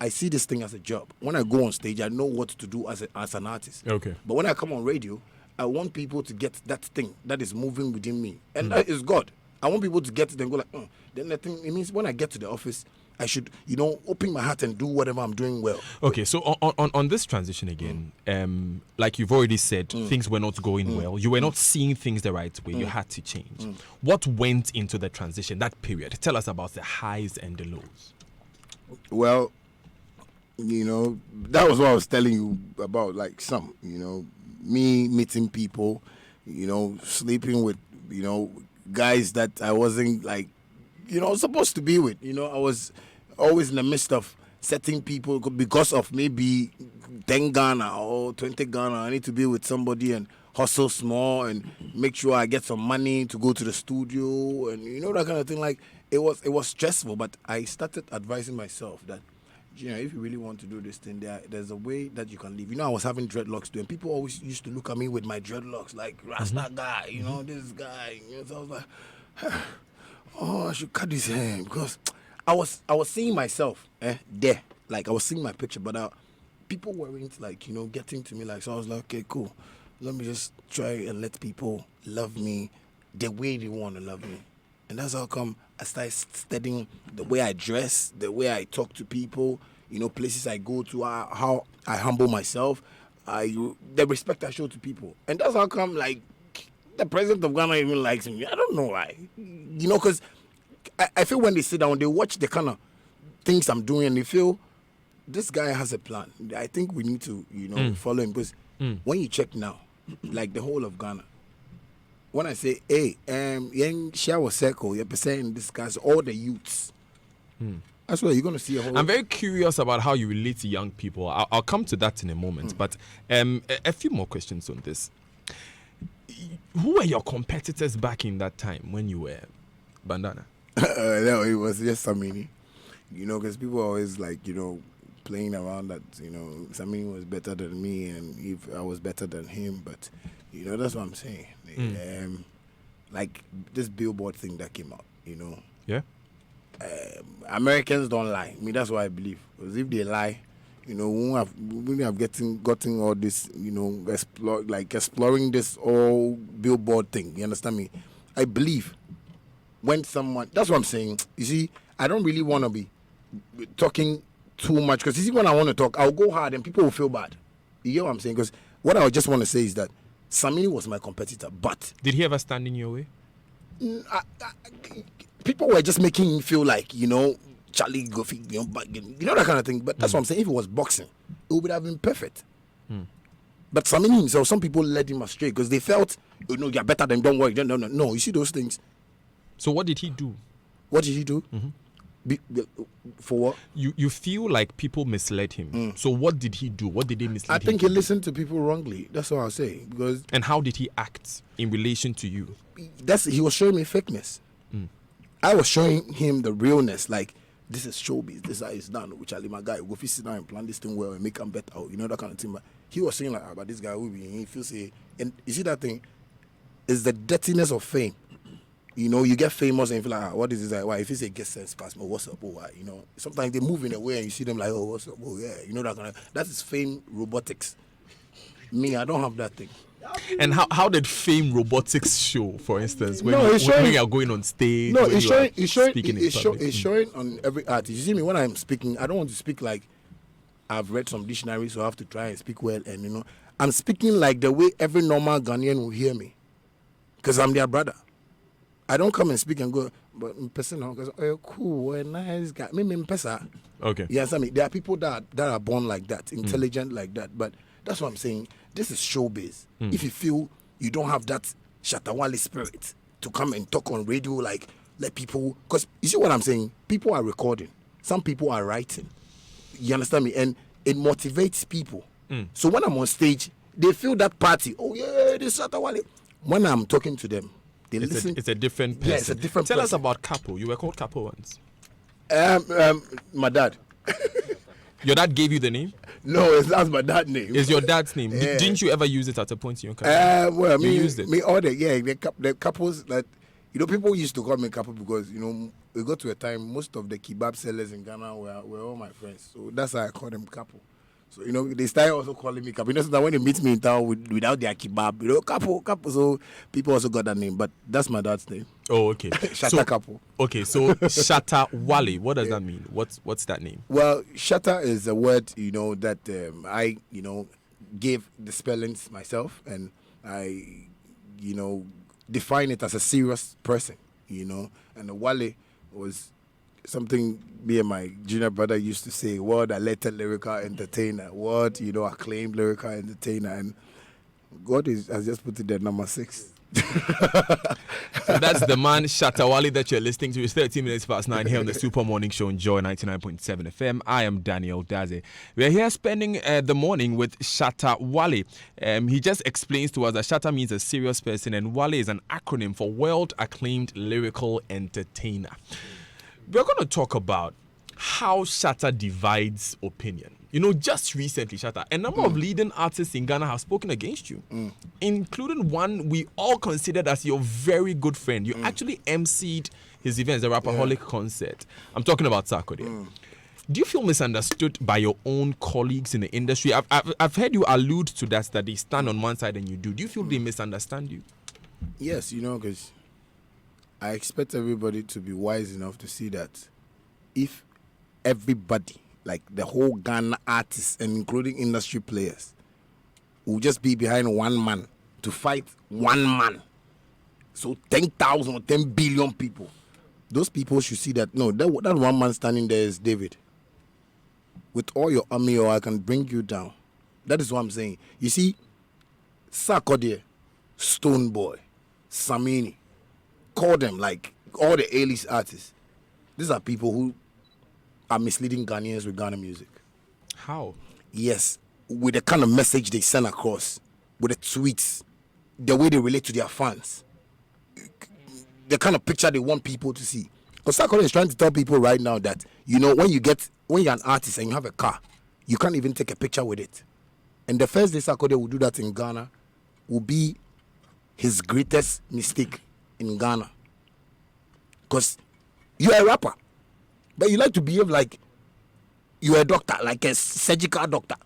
I see this thing as a job. When I go on stage, I know what to do as an artist. Okay. But when I come on radio, I want people to get that thing that is moving within me. And that is God. I want people to get it and go like, Then the thing, it means when I get to the office, I should, you know, open my heart and do whatever I'm doing well. Okay, so on this transition again, like you've already said, things were not going well. You were not seeing things the right way. You had to change. What went into the transition, that period? Tell us about the highs and the lows. Well, you know, that was what I was telling you about, like you know, me meeting people, you know, sleeping with, you know, guys that I wasn't, like, you know, supposed to be with. You know, I was always in the midst of setting people because of maybe 10 Ghana or 20 Ghana. I need to be with somebody and hustle small and make sure I get some money to go to the studio and, you know, that kind of thing. Like, it was stressful, but I started advising myself that, you know, if you really want to do this thing, there's a way that you can live. You know, I was having dreadlocks too, and people always used to look at me with my dreadlocks, like, Rasta guy, you know, this guy. You know, so I was like, I should cut his hair, because I was seeing myself there. Like, I was seeing my picture, but people weren't, like, you know, getting to me. Like, so I was like, okay, cool. Let me just try and let people love me the way they want to love me. And that's how come I started studying the way I dress, the way I talk to people, you know, places I go to, how I humble myself, the respect I show to people. And that's how come, like, the president of Ghana even likes me. I don't know why. You know, because I feel when they sit down, they watch the kind of things I'm doing, and they feel, this guy has a plan. I think we need to, you know, follow him. Because when you check now, like the whole of Ghana, when I say, hey, young shower circle, you're saying discuss all the youths. That's why you're going to see a whole... I'm very curious about how you relate to young people. I'll come to that in a moment. But a few more questions on this. Who were your competitors back in that time when you were Bandana? No, it was just Samini. You know, because people are always, like, you know, playing around that, you know, Samini was better than me and if I was better than him. But, you know, that's what I'm saying. Like, this Billboard thing that came out, you know. Yeah. Americans don't lie. I mean, that's what I believe. Because if they lie, you know, we have gotten all this, you know, exploring this all Billboard thing. You understand me? I believe when someone, that's what I'm saying. You see, I don't really want to be talking too much, because you see, when I want to talk, I'll go hard and people will feel bad. You get what I'm saying? Because what I just want to say is that Samini was my competitor, but... Did he ever stand in your way? People were just making him feel like, you know, Charlie Goffy, you know, that kind of thing. But that's what I'm saying. If it was boxing, it would have been perfect. But Samini himself, some people led him astray because they felt, you know, you're better than, don't worry. No, you see those things. So what did he do? What did he do? For what? You feel like people misled him. So what did he do? What did they mislead him? I think he listened to people wrongly. That's what I'll say. Because and how did he act in relation to you? He was showing me fakeness. I was showing him the realness. Like, this is showbiz. This is how it's done. Which my guy go sit down and plan this thing well and make him better. You know, that kind of thing. But he was saying like, but this guy will be. He feels and you see that thing is the dirtiness of fame. You know, you get famous and you feel like, what is this? Like, why? If you say get sense pass, what's up? Oh, why? You know, sometimes they move in a way and you see them like, oh, what's up? Oh, yeah. You know, that kind of, that is fame robotics. Me, I don't have that thing. And how did fame robotics show, for instance, when you are going on stage? No, it's showing on every artist. You see me, when I'm speaking, I don't want to speak like I've read some dictionaries, so I have to try and speak well. And, you know, I'm speaking like the way every normal Ghanaian will hear me, because I'm their brother. I don't come and speak and go, but in person, because cool, nice guy. Me in person. Okay. Yes, I mean, there are people that are born like that, intelligent like that. But that's what I'm saying. This is showbiz. If you feel you don't have that Shatta Wale spirit to come and talk on radio like let people, because you see what I'm saying? People are recording. Some people are writing. You understand me? And it motivates people. So when I'm on stage, they feel that party. Oh, yeah, this Shatta Wale. When I'm talking to them, they listen. It's a different person. Yeah, it's a different Tell person. us about Capo. You were called Capo once. My dad. Your dad gave you the name? No, that's my dad's name. It's your dad's name. Yeah. Didn't you ever use it at a point in your career? Well, you used it. The couples that, people used to call me couple because, we got to a time, most of the kebab sellers in Ghana were all my friends. So that's why I call them couple. So, they started also calling me couple. So that when they meet me in town without their kebab, couple. So people also got that name. But that's my dad's name. Oh, okay. Shatta couple. Okay, so Shatta Wale, what does that mean? What's that name? Well, Shatta is a word, that I, gave the spellings myself, and I, define it as a serious person, and the Wale was something me and my junior brother used to say, word alleged lyrical entertainer, word, acclaimed lyrical entertainer, and God has just put it there, number 6. So that's the man Shatta Wale that you're listening to. It's 13 minutes past 9 here on the Super Morning Show on Joy 99.7 FM. I am Daniel Daze. We're here spending the morning with Shatta Wale. He just explains to us that Shatta means a serious person and Wale is an acronym for world acclaimed lyrical entertainer. We're going to talk about how Shatta divides opinion. Just recently, Shatta, a number of leading artists in Ghana have spoken against you, including one we all considered as your very good friend. You actually emceed his events, the Rapaholic concert. I'm talking about Sarkodie. Do you feel misunderstood by your own colleagues in the industry? I've heard you allude to that they stand on one side and you do. Do you feel they misunderstand you? Yes, because I expect everybody to be wise enough to see that if everybody, like the whole Ghana artists and including industry players, will just be behind one man to fight one man, so 10,000 or 10 billion people, those people should see that, no, that one man standing there is David. With all your army, or I can bring you down. That is what I'm saying. You see, Sarkodie, Stone Boy, Samini, call them like all the A-list artists. These are people who are misleading Ghanaians with Ghana music. How? Yes, with the kind of message they send across, with the tweets, the way they relate to their fans, the kind of picture they want people to see. Because Sarkodie is trying to tell people right now that, when you're an artist and you have a car, you can't even take a picture with it. And the first day Sarkodie will do that in Ghana will be his greatest mistake in Ghana. Because you're a rapper, but you like to behave like you're a doctor, like a surgical doctor.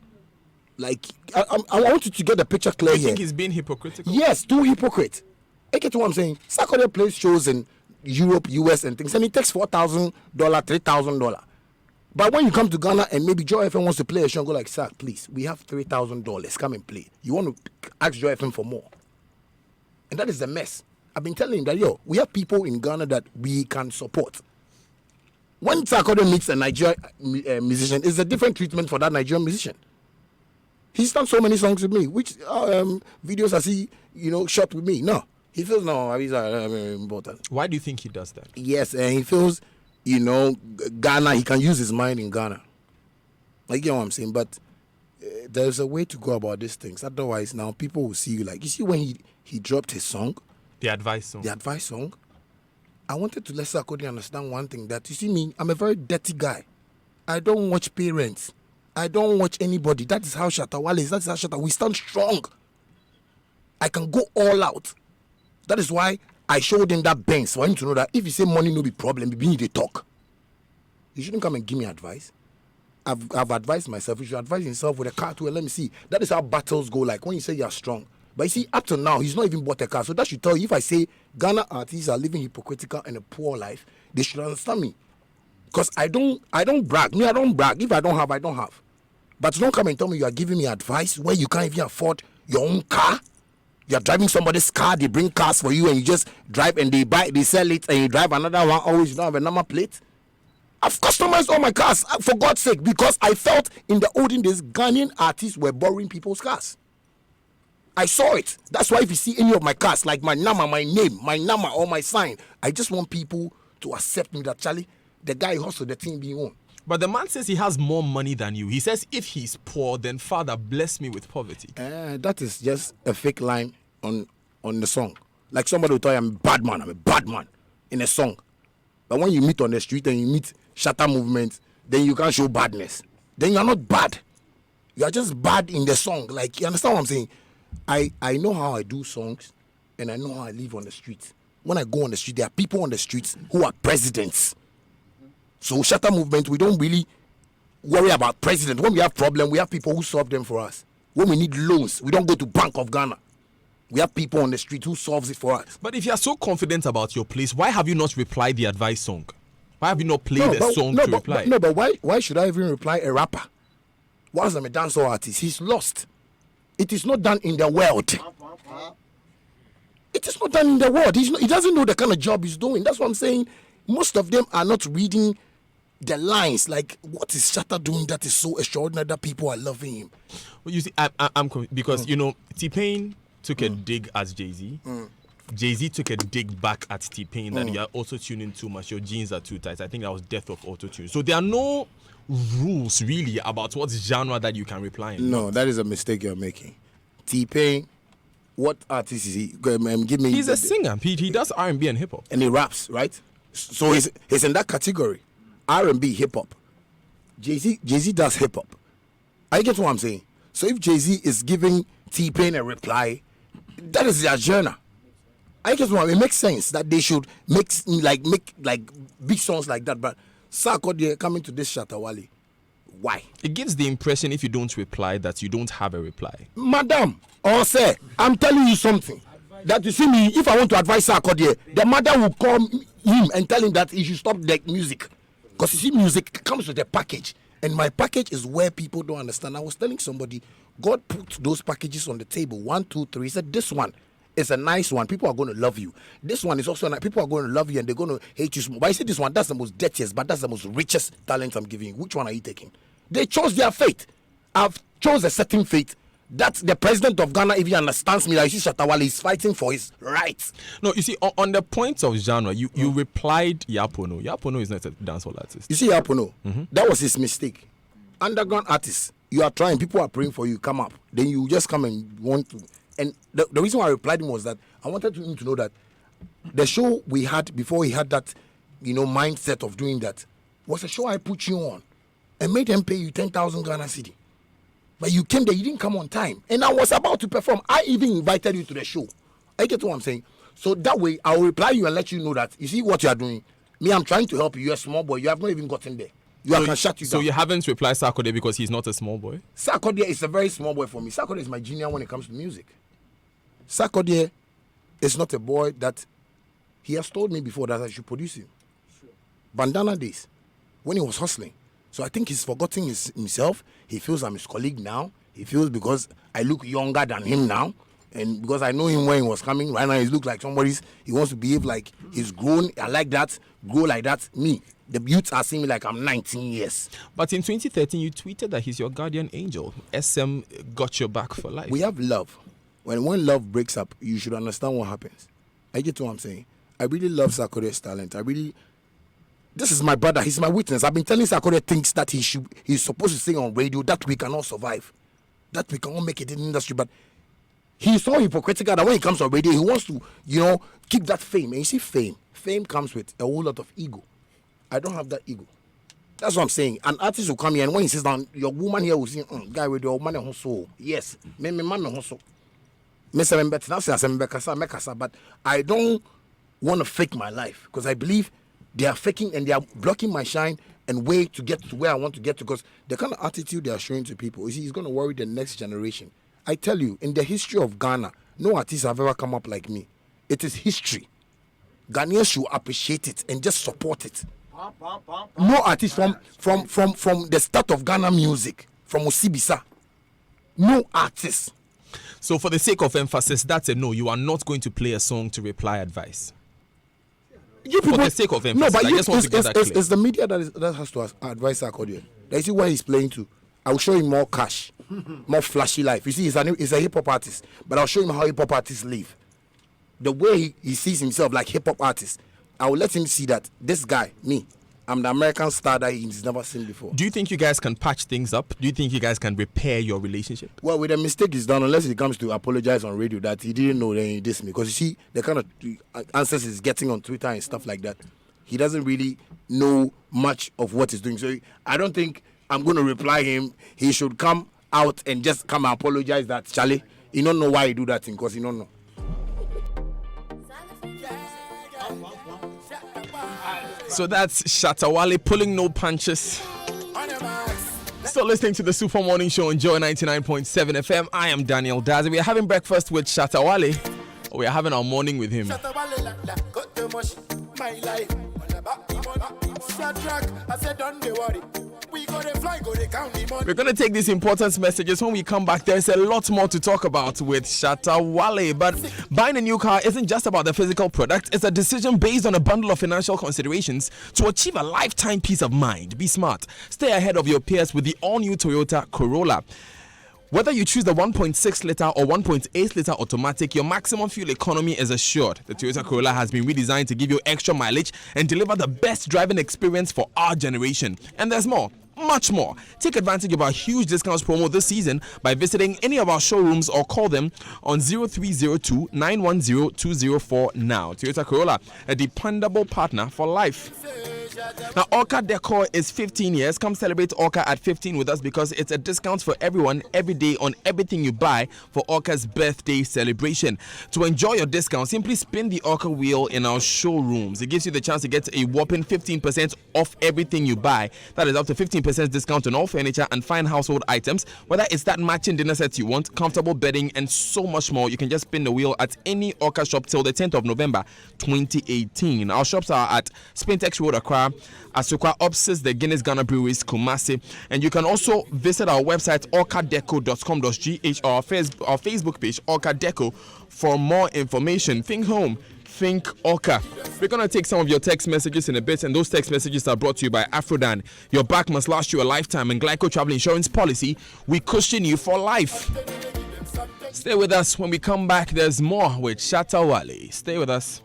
Like, I want you to get the picture clear here. You think he's being hypocritical? Yes, too hypocrite. I get what I'm saying. Sarkodie plays shows in Europe, US and things, and it takes $4,000, $3,000. But when you come to Ghana and maybe Joy FM wants to play a show and go like, sir, please, we have $3,000, come and play. You want to ask Joy FM for more. And that is the mess. I've been telling him that, we have people in Ghana that we can support. When Sarkodie meets a Nigerian musician, it's a different treatment for that Nigerian musician. He's done so many songs with me, which videos has he, shot with me? No. He feels, no, he's important. Why do you think he does that? Yes, and he feels, Ghana, he can use his mind in Ghana. Like, you know what I'm saying? But there's a way to go about these things. Otherwise, now people will see you like, you see when he dropped his song? The advice song. The advice song. I wanted to let Sarkodie understand one thing, that, you see me, I'm a very dirty guy. I don't watch parents. I don't watch anybody. That is how Shatta Wale is. That is how Shatta. We stand strong. I can go all out. That is why I showed him that Benz for him to know that if you say money no be problem, we need to talk. You shouldn't come and give me advice. I've advised myself. You should advise yourself with a car too. And let me see. That is how battles go. Like when you say you're strong. But you see, up to now, he's not even bought a car. So that should tell you, if I say Ghana artists are living hypocritical and a poor life, they should understand me. Because I don't brag. Me, I don't brag. If I don't have, I don't have. But don't come and tell me you are giving me advice where you can't even afford your own car. You are driving somebody's car, they bring cars for you and you just drive and they sell it and you drive another one. Always you don't have a number plate. I've customized all my cars, for God's sake, because I felt in the olden days Ghanaian artists were borrowing people's cars. I saw it. That's why if you see any of my cars, like my number, my name, my number or my sign, I just want people to accept me that Charlie, the guy hustled the team being on. But the man says he has more money than you. He says if he's poor, then Father bless me with poverty. That is just a fake line on the song. Like somebody will tell you, I'm a bad man in a song. But when you meet on the street and you meet Shatta movement, then you can't show badness. Then you're not bad. You are just bad in the song. Like, you understand what I'm saying? I know how I do songs and I know how I live on the streets. When I go on the street, there are people on the streets who are presidents. So Shatta movement, we don't really worry about president. When we have problem, we have people who solve them for us. When we need loans, we don't go to Bank of Ghana. We have people on the street who solves it for us. But if you are so confident about your place, why have you not replied the advice song? Why have you not played the song to reply? But why should I even reply a rapper? Whilst I'm a dancehall artist, he's lost. It is not done in the world. It is not done in the world. He doesn't know the kind of job he's doing. That's what I'm saying. Most of them are not reading the lines. Like, what is Shatta doing that is so extraordinary that people are loving him? Well, you see, I'm because, you know, T-Pain took a dig at Jay-Z. Jay-Z took a dig back at T-Pain that you are auto-tuning too much. Your jeans are too tight. I think that was death of auto-tune. So there are no rules really about what genre that you can reply in. No, that is a mistake you're making. T-Pain, what artist is he? Give me. He's a singer. He does R&B and hip hop, and he raps, right? So he's in that category, R&B, hip hop. Jay-Z does hip hop. I get what I'm saying. So if Jay-Z is giving T-Pain a reply, that is their genre. I guess it makes sense that they should make big songs like that. But Sarkodie coming to this Shatta Wale, why? It gives the impression if you don't reply that you don't have a reply. Madam, or sir, I'm telling you something. That you see me, if I want to advise Sarkodie, the mother will call him and tell him that he should stop the music. Because you see, music comes with a package. And my package is where people don't understand. I was telling somebody, God put those packages on the table. 1, 2, 3. He said, this one is a nice one. People are going to love you. This one is also nice. People are going to love you and they're going to hate you. But I said, this one, that's the most dirtiest, but that's the most richest talent I'm giving you. Which one are you taking? They chose their fate. I've chose a certain fate. That the president of Ghana even understands me. Like, you see, Shatta Wale is fighting for his rights. No, you see, on the point of genre, you replied Yapono. Yapono is not a dancehall artist. You see, Yapono, that was his mistake. Underground artists, you are trying, people are praying for you, come up. Then you just come and want to. And the reason why I replied him was that I wanted him to know that the show we had before he had that, mindset of doing that was a show I put you on and made them pay you 10,000 Ghana cedi. But you came there, you didn't come on time. And I was about to perform. I even invited you to the show. I get what I'm saying. So that way, I will reply you and let you know that, you see what you are doing. Me, I'm trying to help you. You're a small boy. You have not even gotten there. I can shut you down. So you haven't replied Sarkodie because he's not a small boy? Sarkodie is a very small boy for me. Sarkodie is my junior when it comes to music. Sarkodie is not a boy that he has told me before that I should produce him. Bandana days, when he was hustling. So I think he's forgotten himself. He feels I'm his colleague now. He feels because I look younger than him now. And because I know him when he was coming, right now he looks like somebody's, he wants to behave like he's grown. I like that, grow like that. Me, the youths are seeing me like I'm 19 years. But in 2013, you tweeted that he's your guardian angel. SM got your back for life. We have love. When love breaks up, you should understand what happens. I get what I'm saying. I really love Sarkodie's talent. This is my brother. He's my witness. I've been telling Sarkodie things that he's supposed to say on radio that we cannot survive, that we cannot make it in the industry. But he's so hypocritical that when he comes on radio, he wants to, keep that fame. And you see, fame comes with a whole lot of ego. I don't have that ego. That's what I'm saying. An artist will come here and when he sits down, your woman here will say, guy with your money hustle. Yes, me man hustle. But I don't want to fake my life because I believe they are faking and they are blocking my shine and way to get to where I want to get to, because the kind of attitude they are showing to people, you see, it's going to worry the next generation. I tell you, in the history of Ghana, no artists have ever come up like me. It is history. Ghanaians should appreciate it and just support it. No artist from the start of Ghana music, from Osibisa. No artist. So for the sake of emphasis, that's a no. You are not going to play a song to reply advice. For the sake of emphasis, I just want to get that clear. It's the media that has to advise Sarkodie. You see where he's playing to. I will show him more cash, more flashy life. You see, he's a hip-hop artist, but I'll show him how hip-hop artists live. The way he sees himself like hip-hop artist. I will let him see that this guy, me, I'm the American star that he's never seen before. Do you think you guys can patch things up? Do you think you guys can repair your relationship? Well, with a mistake is done, unless he comes to apologize on radio that he didn't know, then he dissed me. Because you see, the kind of answers he's getting on Twitter and stuff like that, he doesn't really know much of what he's doing. So I don't think I'm going to reply him. He should come out and just come and apologize that, Charlie, you don't know why you do that thing, because you don't know. So that's Shatta Wale pulling no punches. Still listening to the Super Morning Show on Joy 99.7 FM. I am Daniel Dazi. We are having breakfast with Shatta Wale. We are having our morning with him. We're going to take these important messages. When we come back, there's a lot more to talk about with Shatta Wale. But buying a new car isn't just about the physical product. It's a decision based on a bundle of financial considerations to achieve a lifetime peace of mind. Be smart. Stay ahead of your peers with the all-new Toyota Corolla. Whether you choose the 1.6 litre or 1.8 litre automatic, your maximum fuel economy is assured. The Toyota Corolla has been redesigned to give you extra mileage and deliver the best driving experience for our generation. And there's more. Much more. Take advantage of our huge discounts promo this season by visiting any of our showrooms or call them on 0302 910 204 now. Toyota Corolla, a dependable partner for life. Now, Orca Decor is 15 years. Come celebrate Orca at 15 with us because it's a discount for everyone every day on everything you buy for Orca's birthday celebration. To enjoy your discount, simply spin the Orca wheel in our showrooms. It gives you the chance to get a whopping 15% off everything you buy. That is up to 15% discount on all furniture and fine household items. Whether it's that matching dinner set you want, comfortable bedding, and so much more, you can just spin the wheel at any Orca shop till the 10th of November 2018. Our shops are at Spintex Road, Accra, Asukwa opposite the Guinness Ghana Breweries, Kumasi. And you can also visit our website orcadeco.com.gh or our Facebook page Orca Deco for more information. Think home, think Orca. We're going to take some of your text messages in a bit, and those text messages are brought to you by Afrodan. Your back must last you a lifetime, and Glyco Travel Insurance Policy, we cushion you for life. Stay with us. When we come back, there's more with Shatta Wale. Stay with us.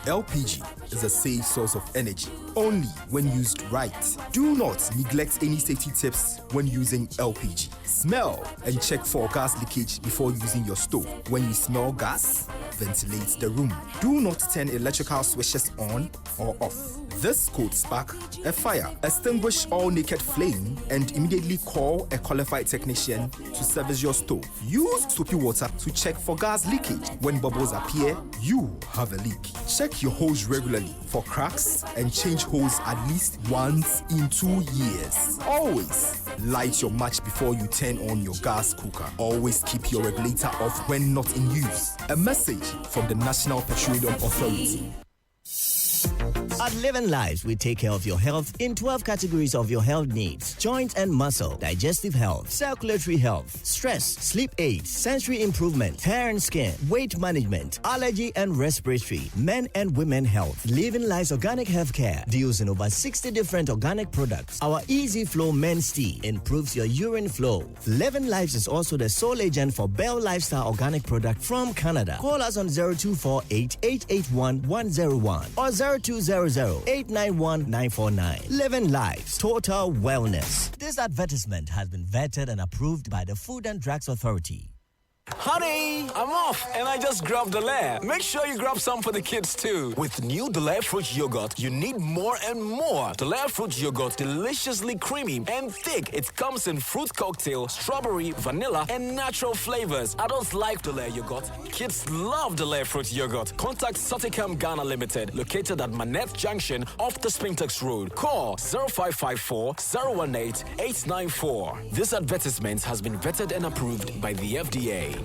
LPG is a safe source of energy only when used right. Do not neglect any safety tips when using LPG. Smell and check for gas leakage before using your stove. When you smell gas, ventilate the room. Do not turn electrical switches on or off. This could spark a fire. Extinguish all naked flame and immediately call a qualified technician to service your stove. Use soapy water to check for gas leakage. When bubbles appear, you have a leak. Check your hose regularly for cracks and change hose at least once in 2 years. Always light your match before you turn on your gas cooker. Always keep your regulator off when not in use. A message from the National Petroleum Authority. At Living Lives, we take care of your health in 12 categories of your health needs: joint and muscle, digestive health, circulatory health, stress, sleep aids, sensory improvement, hair and skin, weight management, allergy and respiratory, men and women health. Living Lives Organic Healthcare deals in over 60 different organic products. Our Easy Flow Men's Tea improves your urine flow. Living Lives is also the sole agent for Bell Lifestyle Organic Product from Canada. Call us on 0248-881-101 or 0200-891-949. Living Lives, Total Wellness. This advertisement has been vetted and approved by the Food and Drugs Authority. Honey, I'm off and I just grabbed Delaire. Make sure you grab some for the kids too. With new Delaire fruit yogurt, you need more and more. Delaire fruit yogurt, deliciously creamy and thick. It comes in fruit cocktail, strawberry, vanilla, and natural flavors. Adults like Delaire yogurt. Kids love Delaire fruit yogurt. Contact Soticam Ghana Limited, located at Manette Junction off the Spintex Road. Call 0554 018 894. This advertisement has been vetted and approved by the FDA.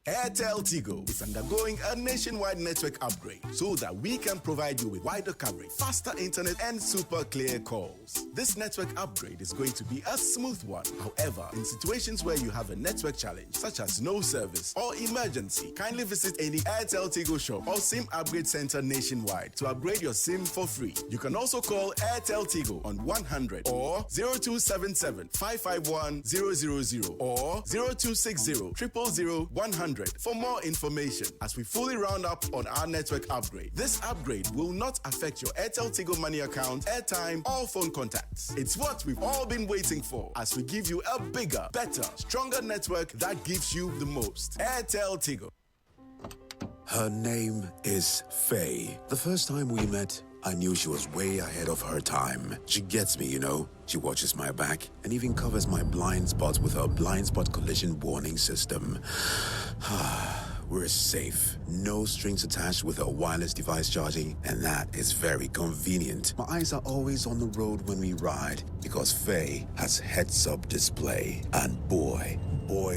Airtel Tigo is undergoing a nationwide network upgrade so that we can provide you with wider coverage, faster internet, and super clear calls. This network upgrade is going to be a smooth one. However, in situations where you have a network challenge, such as no service or emergency, kindly visit any Airtel Tigo shop or SIM upgrade center nationwide to upgrade your SIM for free. You can also call Airtel Tigo on 100 or 0277 551 000 or 0260 000 100. 100 for more information as we fully round up on our network upgrade. This upgrade will not affect your Airtel Tigo Money account, airtime, or phone contacts. It's what we've all been waiting for as we give you a bigger, better, stronger network that gives you the most. Airtel Tigo. Her name is Faye. The first time we met, I knew she was way ahead of her time. She gets me, you know. She watches my back and even covers my blind spots with her blind spot collision warning system. We're safe. No strings attached with her wireless device charging, and that is very convenient. My eyes are always on the road when we ride because Faye has heads-up display. And boy,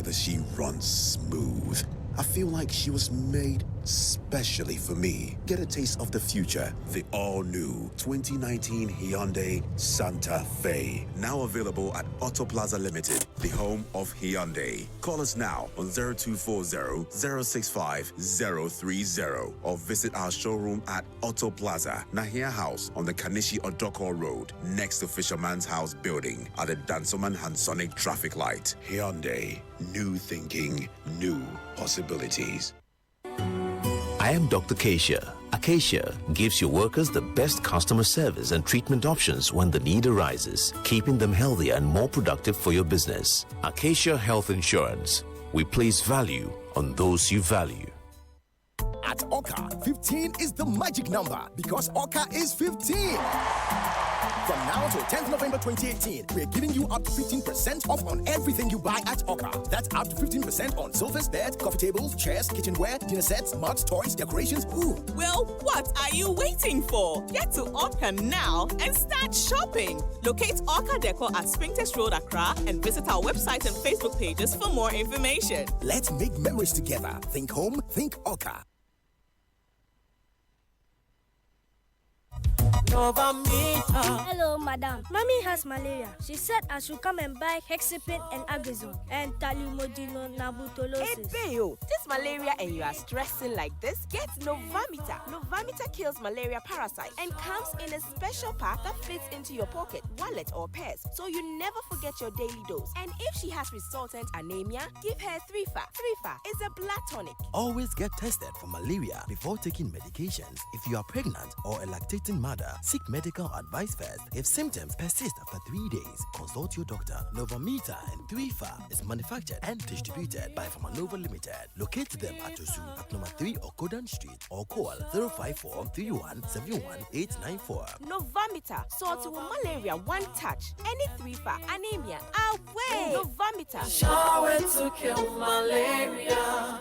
does she run smooth. I feel like she was made specially for me. Get a taste of the future. The all-new 2019 Hyundai Santa Fe. Now available at Auto Plaza Limited, the home of Hyundai. Call us now on 0240-065-030 or visit our showroom at Auto Plaza, Nahia House on the Kanishi Odoko Road, next to Fisherman's House building at the Dansoman Hansonic traffic light. Hyundai. New thinking, new possibilities. I am Dr. Acacia. Acacia gives your workers the best customer service and treatment options when the need arises, keeping them healthier and more productive for your business. Acacia Health Insurance. We place value on those you value. At Oka, 15 is the magic number because Oka is 15. From now till 10th November 2018, we're giving you up to 15% off on everything you buy at Oka. That's up to 15% on sofas, beds, coffee tables, chairs, kitchenware, dinner sets, mugs, toys, decorations. Ooh. Well, what are you waiting for? Get to Oka now and start shopping. Locate Oka Decor at Springtest Road, Accra, and visit our website and Facebook pages for more information. Let's make memories together. Think home, think Oka. Hello, madam. Mommy has malaria. She said I should come and buy Hexapin and Agazone and Talimodino Nabutolosis. Hey, Bayo, this malaria and you are stressing like this? Get Novamita. Novamita kills malaria parasites and comes in a special pack that fits into your pocket, wallet, or purse, so you never forget your daily dose. And if she has resultant anemia, give her 3-FA. 3-FA is a blood tonic. Always get tested for malaria before taking medications. If you are pregnant or a lactating mother, seek medical advice first. If symptoms persist after 3 days, consult your doctor. Novamita and 3-FA is manufactured and distributed by Pharmanova Limited. Locate them at Osu at number 3 Okodan Street or call 054-3171-894. Novamita, sort to malaria one touch. Any 3-FA anemia, away. Novamita. Shower to kill malaria.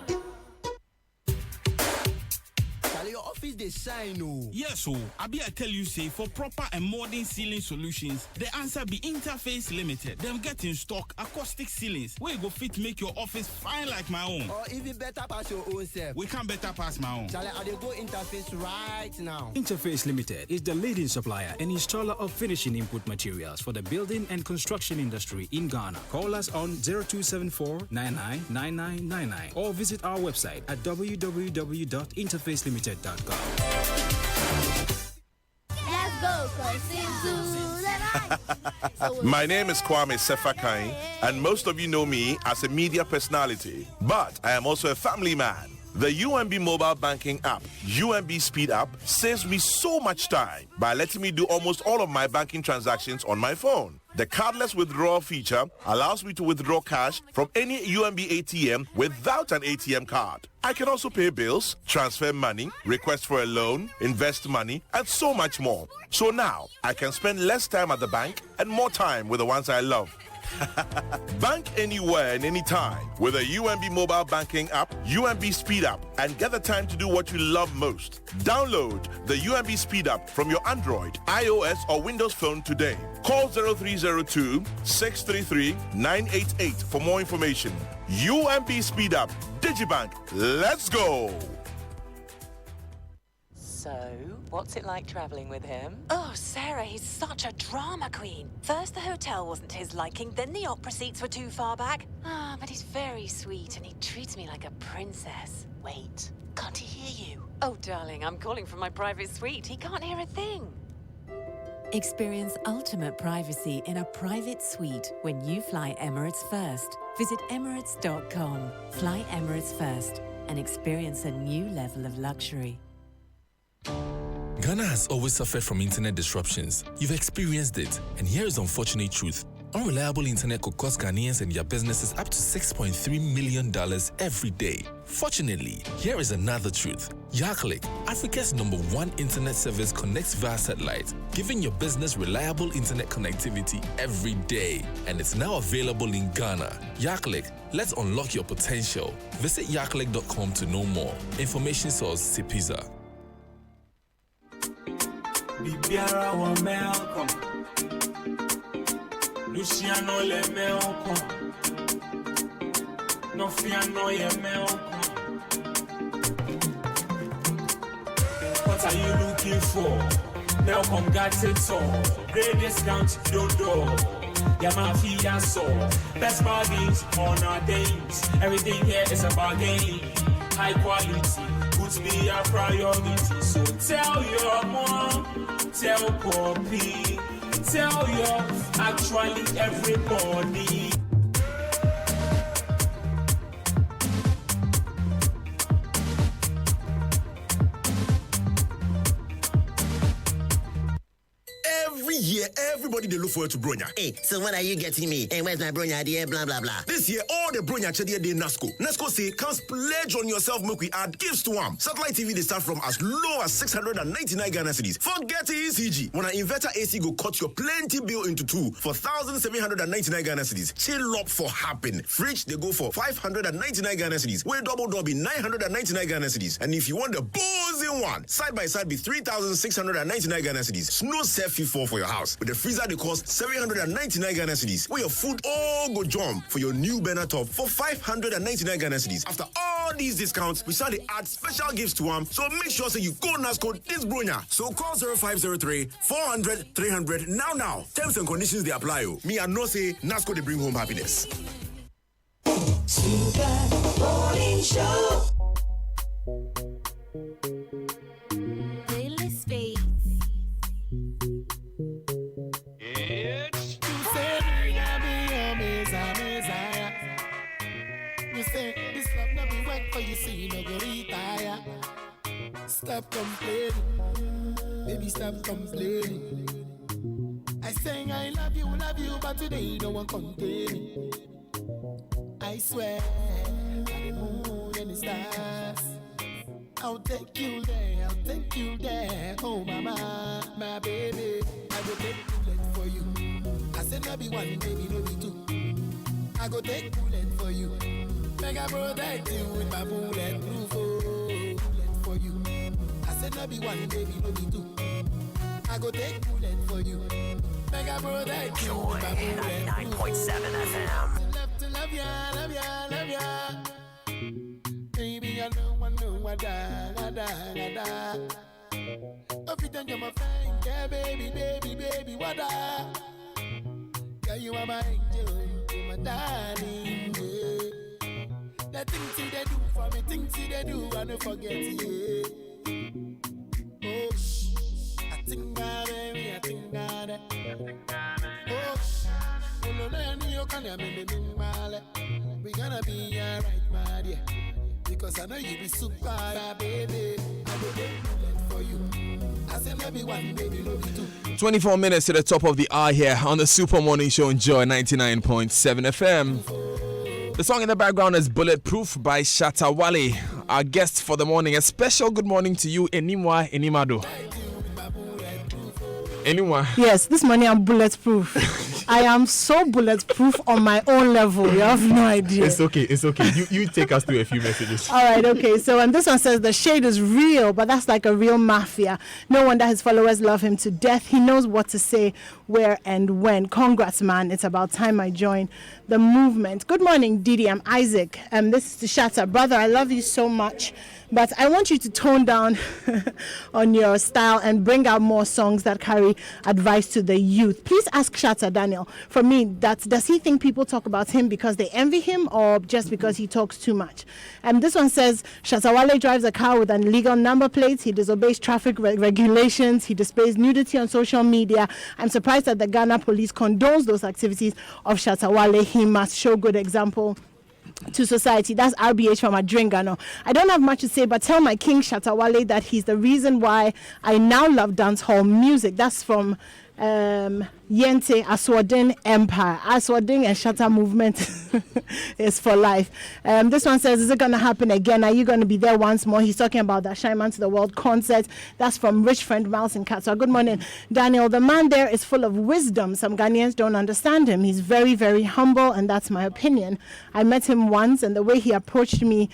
Your office they shine. Yes, so I tell you say for proper and modern ceiling solutions, the answer be Interface Limited. Them get in stock acoustic ceilings where you go fit make your office fine like my own. Or even better pass your own self. We can better pass my own. Shall I go Interface right now? Interface Limited is the leading supplier and installer of finishing input materials for the building and construction industry in Ghana. Call us on 0274-999999 or visit our website at www.interfacelimited.com. Let's go, My name is Kwame Sefakain, and most of you know me as a media personality, but I am also a family man. The UMB mobile banking app, UMB Speed App, saves me so much time by letting me do almost all of my banking transactions on my phone. The cardless withdrawal feature allows me to withdraw cash from any UMB ATM without an ATM card. I can also pay bills, transfer money, request for a loan, invest money, and so much more. So now, I can spend less time at the bank and more time with the ones I love. Bank anywhere and anytime with a UMB mobile banking app, UMB Speed App, and get the time to do what you love most. Download the UMB Speed App from your Android, iOS, or Windows phone today. Call 0302-633-988 for more information. UMB Speed App, Digibank, let's go! So, what's it like traveling with him? Oh, Sarah, he's such a drama queen. First the hotel wasn't to his liking, then the opera seats were too far back. But he's very sweet and he treats me like a princess. Wait, can't he hear you? Oh, darling, I'm calling from my private suite. He can't hear a thing. Experience ultimate privacy in a private suite when you fly Emirates First. Visit emirates.com. Fly Emirates First and experience a new level of luxury. Ghana has always suffered from internet disruptions. You've experienced it, and here is the unfortunate truth. Unreliable internet could cost Ghanaians and their businesses up to $6.3 million every day. Fortunately, here is another truth. Yaklik, Africa's #1 internet service, connects via satellite, giving your business reliable internet connectivity every day. And it's now available in Ghana. Yaklik, let's unlock your potential. Visit yaklik.com to know more. Information source, Sipiza. Bibiara wa melkom Luciano le melkom Nofiano ye melkom. What are you looking for? Melkom got it all. Great discount, dodo. Yamafia so. Best bargains on our days. Everything here is a bargain. High quality. Goods be a priority. So tell your mom, tell Poppy, tell your actually everybody. Every year, everybody they look forward to Bronya. Hey, so what are you getting me? Hey, where's my Bronya idea? Blah, blah, blah. This year, all the Bronya Chedia de Nasco. Nasco say, can't pledge on yourself, make we add gifts to them. Satellite TV, they start from as low as 699 Ghana cedis. Forget ECG. When an inverter AC go cut your plenty bill into two for 1,799 Ghana cedis. Chill up for happen. Fridge, they go for 599 Ghana cedis. Way double be 999 Ghana cedis. And if you want the buzzing one, side by side be 3,699 Ghana cedis. Snow selfie for your house. With the freezer, they cost 799 Ghana cedis. Where your food all go jump for your new burner top for 599 Ghana cedis. After all these discounts, we start to add special gifts to them. So make sure so you go Nasco this Bronya. So call 0503 400 300 now. Terms and conditions they apply. Me and no say Nasco they bring home happiness. Morning Show. Daily Space. You say this love not be work for you, so you no go retire. Stop complaining, baby, stop complaining. I say I love you, but today no one contain me. I swear, by the moon and the stars, I'll take you there, oh mama, my baby. I go take bullet for you. I said no be one, baby, no be two. I go take bullet for you. Make I protect you with my bulletproof bullet for you. I said no be one, baby, no be two. I go take bullet for you. Make I protect you with my bulletproof 99.7 FM. To love ya. Baby, I know what da. If you think you're my friend, yeah, baby, what da? Yeah, you are my angel, you my darling, yeah. The things they do for me, things they do, I don't forget, yeah. Oh, I think about it, I think about it. Oh, we gonna be alright, my dear. Because I know you be super, baby. I will wait for you. I said maybe one, maybe no be two. 24 minutes to the top of the hour here on the Super Morning Show on Joy 99.7 FM. The song in the background is Bulletproof by Shatta Wale. Our guest for the morning. A special good morning to you, Enimwa Enimado. Enimwa. Yes, this morning I'm bulletproof. I am so bulletproof on my own level. You have no idea. It's okay. You take us through a few messages. All right, okay. So this one says the shade is real, but that's like a real mafia. No wonder his followers love him to death. He knows what to say, where and when. Congrats, man. It's about time I join the movement. Good morning, Didi. I'm Isaac. This is the Shatta. Brother, I love you so much. But I want you to tone down on your style and bring out more songs that carry advice to the youth. Please ask Shatta, Daniel. For me, does he think people talk about him because they envy him or just because he talks too much? And this one says, Shatta Wale drives a car with an illegal number plate. He disobeys traffic regulations. He displays nudity on social media. I'm surprised that the Ghana police condones those activities of Shatta Wale. He must show good example to society. That's RBH from Adringano. I don't have much to say, but tell my king Shatta Wale that he's the reason why I now love dancehall music. That's from Yente Aswadin Empire. Aswadin and Shatta movement is for life. This one says, is it going to happen again? Are you going to be there once more? He's talking about that Shine Man to the World concert. That's from Rich Friend Miles in Katwa. Good morning, Daniel. The man there is full of wisdom. Some Ghanaians don't understand him. He's very, very humble, and that's my opinion. I met him once, and the way he approached me,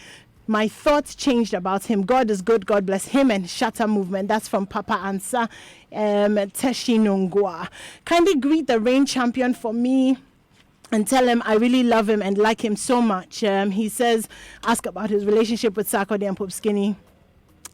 my thoughts changed about him. God is good. God bless him and Shatta movement. That's from Papa Ansa Teshinungwa. Kindly greet the reign champion for me and tell him I really love him and like him so much. He says, ask about his relationship with Sarkodie and Pope Skinny.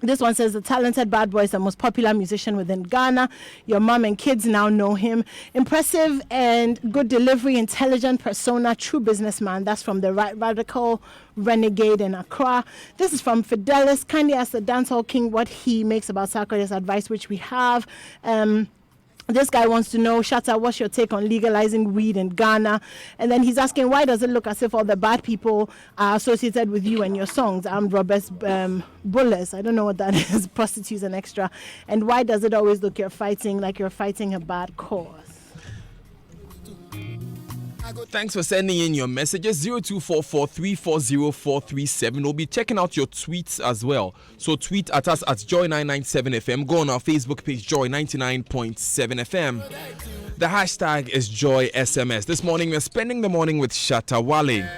This one says, the talented bad boy is the most popular musician within Ghana. Your mom and kids now know him. Impressive and good delivery, intelligent persona, true businessman. That's from the radical renegade in Accra. This is from Fidelis. Kindly ask the dancehall king what he makes about Sarkodie's advice, which we have. This guy wants to know, Shatta, what's your take on legalizing weed in Ghana? And then he's asking, why does it look as if all the bad people are associated with you and your songs? Armed robbers, bullets, I don't know what that is, prostitutes and extra. And why does it always look like you're fighting a bad cause? Thanks for sending in your messages. 0244340437. We'll be checking out your tweets as well. So tweet at us at Joy997FM. Go on our Facebook page, Joy99.7FM. The hashtag is JoySMS. This morning we're spending the morning with Shatta Wale.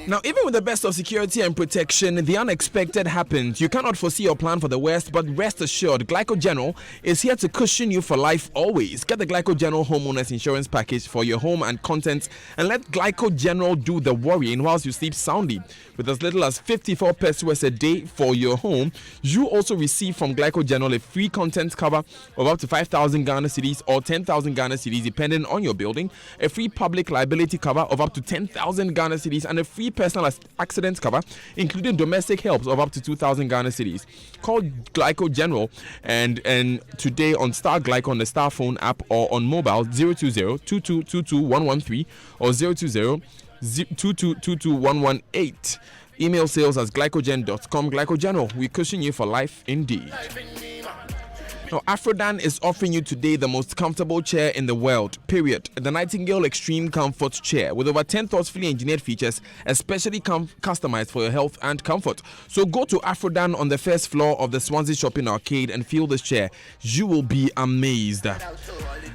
Now, even with the best of security and protection, the unexpected happens. You cannot foresee or plan for the worst, but rest assured, Glyco General is here to cushion you for life always. Get the Glyco General Homeowners Insurance Package for your home and contents, and let Glyco General do the worrying whilst you sleep soundly. With as little as 54 pesos a day for your home, you also receive from Glyco General a free contents cover of up to 5,000 Ghana cedis or 10,000 Ghana cedis depending on your building, a free public liability cover of up to 10,000 Ghana cedis, and a free personal accident cover, including domestic helps of up to 2,000 Ghana cedis. Call Glyco General and today on Star Glyco on the Star phone app or on mobile 020-2222-113 or 020-2222-118. Email sales as glycogen.com. Glyco General, we cushion you for life indeed. Now, Afrodan is offering you today the most comfortable chair in the world, period. The Nightingale Extreme Comfort Chair with over 10 thoughtfully engineered features, especially customized for your health and comfort. So go to Afrodan on the first floor of the Swansea Shopping Arcade and feel this chair. You will be amazed.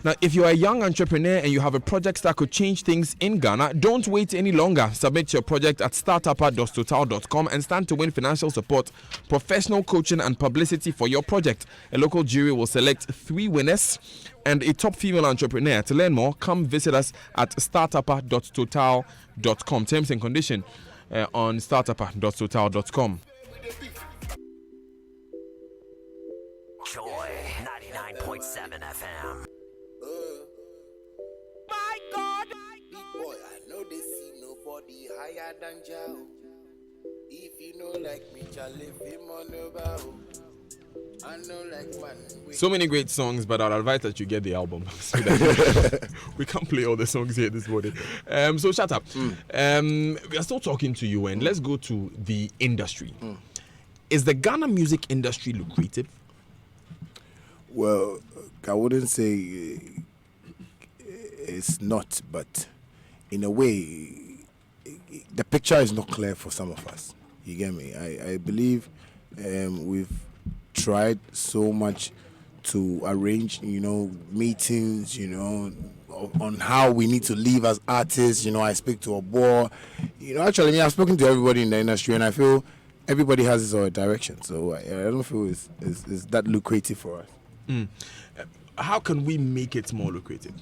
Now, if you are a young entrepreneur and you have a project that could change things in Ghana, don't wait any longer. Submit your project at startup@total.com and stand to win financial support, professional coaching and publicity for your project. A local jury will select 3 winners and a top female entrepreneur. To learn more, come visit us at startup.total.com. Terms and conditions on startup.total.com. Joy 99.7 FM. My God! Big boy, I know they see nobody higher than Joe. If you know like me, I'll leave him on the bow. I know like man. So many great songs, but I'll advise that you get the album so that we can't play all the songs here this morning. So shut up. We are still talking to you, and let's go to the industry. Is the Ghana music industry lucrative? Well, I wouldn't say it's not, but in a way, the picture is not clear for some of us. You get me? I believe we've tried so much to arrange, meetings, on how we need to live as artists. I speak to Obo. Actually, I've spoken to everybody in the industry, and I feel everybody has his own direction. So I don't feel it's that lucrative for us. How can we make it more lucrative?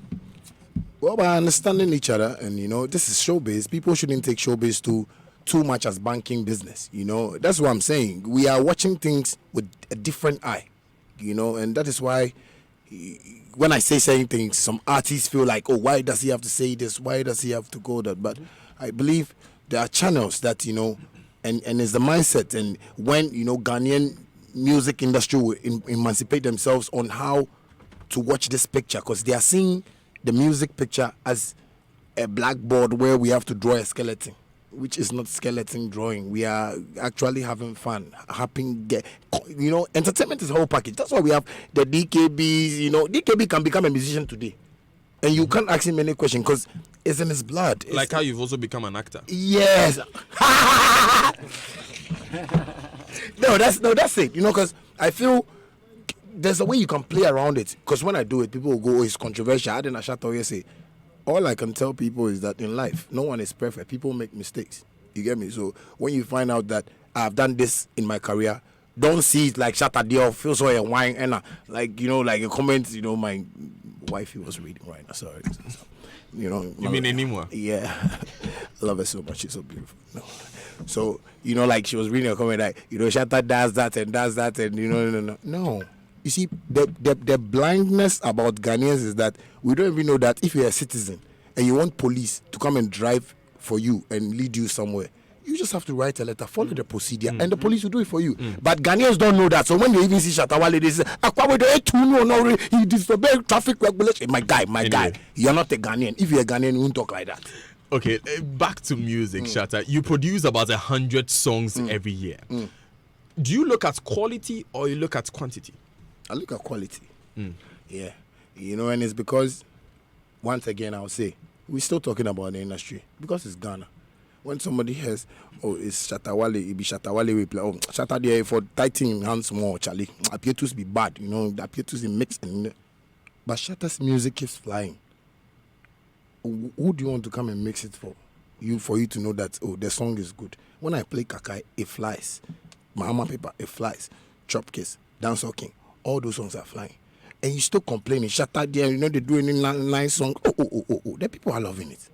Well, by understanding each other, and this is showbiz. People shouldn't take showbiz too much as banking business. That's what I'm saying. We are watching things with a different eye. And that is why when I say certain things, some artists feel like, oh, why does he have to say this? Why does he have to go that? But I believe there are channels that and it's the mindset. And when Ghanaian music industry will emancipate themselves on how to watch this picture, because they are seeing the music picture as a blackboard where we have to draw a skeleton, which is not skeleton drawing. We are actually having fun, entertainment is a whole package. That's why we have the DKBs. DKB can become a musician today, and you can't ask him any question because it's in his blood. Like how you've also become an actor. Yes. No, that's it. Because I feel there's a way you can play around it. Because when I do it, people will go, oh, it's controversial. I didn't Shatta Wale say. All I can tell people is that in life, no one is perfect. People make mistakes. You get me? So when you find out that I've done this in my career, don't see it like Shatta Wale, feel so a wine and like a comment. My wife was reading right now. Sorry. You mean anymore? Yeah. I love her so much. She's so beautiful. No. So like she was reading a comment like Shatta does that and no. You see, the blindness about Ghanaians is that we don't even know that if you're a citizen and you want police to come and drive for you and lead you somewhere, you just have to write a letter, follow the procedure, and the police will do it for you. But Ghanaians don't know that. So when they even see Shatta Wale, they say, he disobeyed traffic regulation. My guy, you're not a Ghanaian. If you're a Ghanaian, you won't talk like that. Okay, back to music, Shatta. You produce about 100 songs every year. Do you look at quality or you look at quantity? I look at quality. Yeah. And it's because, once again, I'll say, we're still talking about the industry because it's Ghana. When somebody has, oh, it's Shatta Wale, it be Shatta Wale, we play, oh, Shatta there for tightening hands more, Charlie. Appear to be bad, appear to be mixed. But Shatta's music keeps flying. Who do you want to come and mix it for? For you to know that, oh, the song is good. When I play Kakai, it flies. Mahama Paper, it flies. Chop Kiss, Dancehall King. All those songs are flying. And you still complaining. Shatta there, they're doing a nice song. Oh. The people are loving it.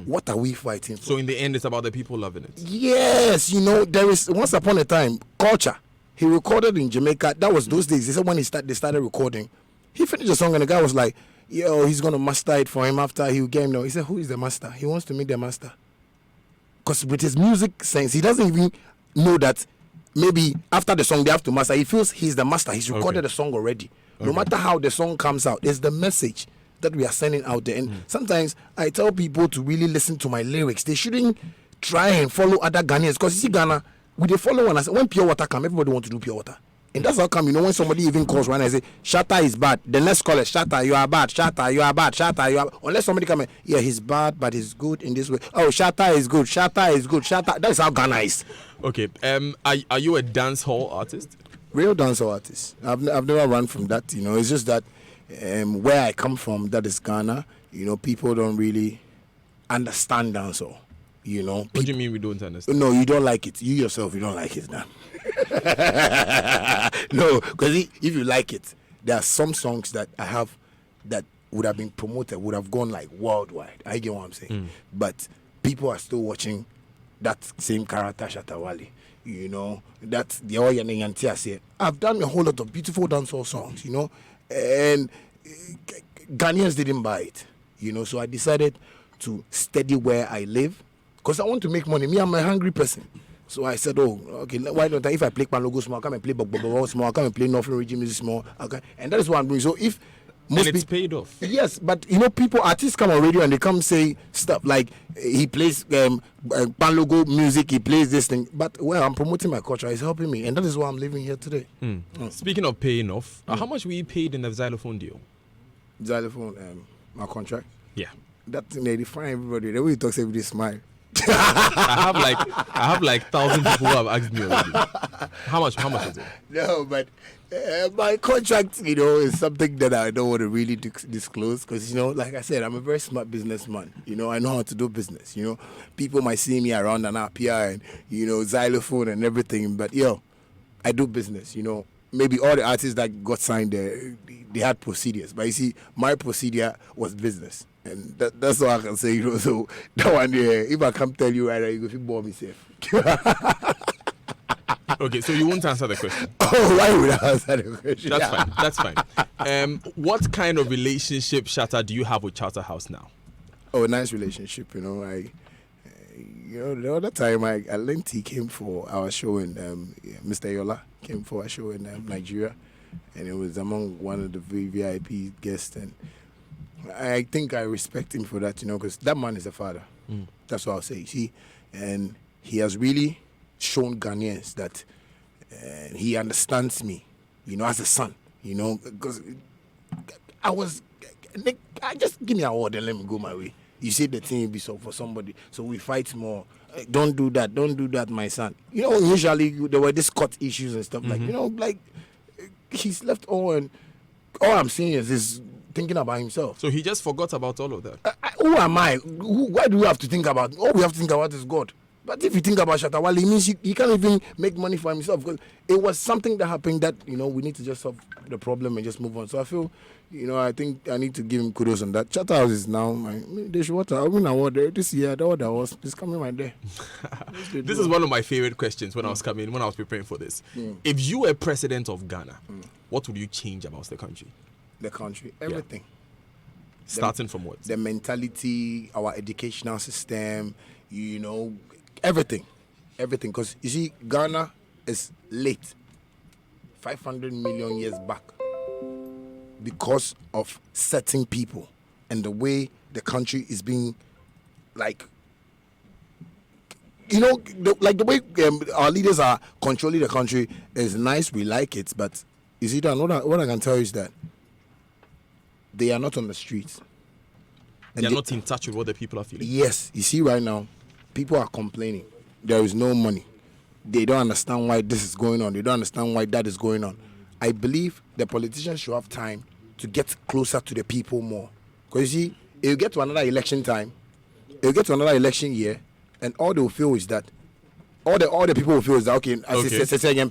What are we fighting for? So in the end, it's about the people loving it. Yes, there is, once upon a time, Culture. He recorded in Jamaica. That was those days. They said when they started recording, he finished the song and the guy was like, yo, he's going to master it for him after he gave him. He said, who is the master? He wants to meet the master. Because with his music sense, he doesn't even know that maybe after the song they have to master. He feels he's the master. He's recorded the song already. No matter how the song comes out, it's the message that we are sending out there. And sometimes I tell people to really listen to my lyrics. They shouldn't try and follow other Ghanaians. Because you see, Ghana, we they follow one. I say, when pure water come, everybody want to do pure water. And that's how come, when somebody even calls one and say, Shatta is bad, the next call is Shatta, you are bad, Shatta, you are bad, Shatta, you are bad. Unless somebody come and, yeah, he's bad, but he's good in this way. Oh, Shatta is good, Shatta is good, Shatta. That's how Ghana is. Okay, are you a dance hall artist? Real dancehall artist. I've never run from that, It's just that where I come from, that is Ghana, people don't really understand dancehall. What do you mean we don't understand? No, you don't like it. You yourself, you don't like it now. No, because if you like it, there are some songs that I have that would have been promoted, would have gone like worldwide. I get what I'm saying. But people are still watching that same character, Shatta Wale. That's the Oyanyantia. I've done a whole lot of beautiful dancehall songs, and Ghanaians didn't buy it, so I decided to steady where I live because I want to make money. Me, I'm a hungry person. So I said, oh, okay, why don't I, if I play Panlogo small, I'll come and play Bobo small, I'll come and play Northern Region music small, okay, and that is what I'm doing. So if most and it's paid off. Yes, but artists come on radio and they come say stuff like he plays Panlogo music, he plays this thing, but I'm promoting my culture, it's helping me, and that is why I'm living here today. Speaking of paying off, how much were you paid in the xylophone deal? Xylophone, my contract? Yeah. That thing they define everybody. The way he talks, everybody smile. I have like 1,000 people who have asked me already. How much is it? No, but my contract, is something that I don't want to really disclose because, like I said, I'm a very smart businessman. I know how to do business. People might see me around and up here and, xylophone and everything. But, I do business, Maybe all the artists that got signed there, they had procedures. But you see, my procedure was business. And that's all I can say, you know. So that one, if I come tell you right now, you go feel bore myself. Okay, so you won't answer the question. Oh, why would I answer the question? That's fine. That's fine. What kind of relationship, Shatta, do you have with Charterhouse now? Oh, nice relationship. You know, the other time Lenti came for our show in Mr. Yola came for our show in Nigeria, and it was among one of the VIP guests, and I think I respect him for that, you know, because that man is a father. That's what I'll say. See, and he has really shown Ghanaians that he understands me, you know, as a son, you know, because I just give me an award and let me go my way. You say the thing be so for somebody, so we fight more. Don't do that, my son. You know, usually there were these court issues and stuff like, you know, like he's left all, and all I'm seeing is this thinking about himself. So he just forgot about all of that. Who am I? Why do we have to think about? All we have to think about is God. But if you think about Shatta Wale, it means he can't even make money for himself, because it was something that happened that, you know, we need to just solve the problem and just move on. So I feel, you know, I think I need to give him kudos on that. Charterhouse is now, they should win award this year. The award was is coming right there. This is one of my favorite questions when I was preparing for this. If you were president of Ghana, what would you change about the country? The country, everything. Yeah. Starting from what? The mentality, our educational system, you know, everything. Because you see, Ghana is late 500 million years back because of certain people and the way the country is being, like, you know, the way our leaders are controlling the country is nice. We like it, but you see, Dan, what I can tell you is that they are not on the streets. They are not in touch with what the people are feeling. Yes, you see, right now, people are complaining. There is no money. They don't understand why this is going on. They don't understand why that is going on. I believe the politicians should have time to get closer to the people more. Because you see, if you get to another election time, if you get to another election year, and all they will feel is that, all the people will feel is that, okay, as I say,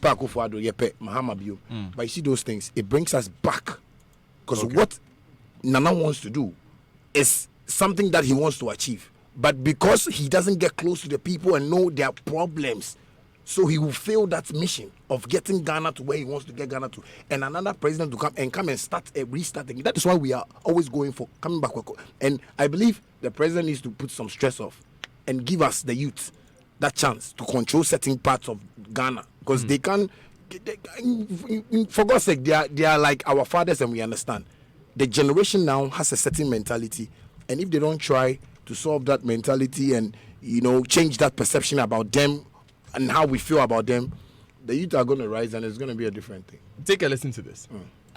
but you see those things, it brings us back. Because what Nana wants to do is something that he wants to achieve. But because he doesn't get close to the people and know their problems, so he will fail that mission of getting Ghana to where he wants to get Ghana to. And another president to come and start a restarting. That is why we are always going for coming back. And I believe the president needs to put some stress off and give us, the youth, that chance to control certain parts of Ghana. Because they can, for God's sake, they are like our fathers, and we understand. The generation now has a certain mentality. And if they don't try to solve that mentality and, you know, change that perception about them and how we feel about them, the youth are going to rise, and it's going to be a different thing. Take a listen to this.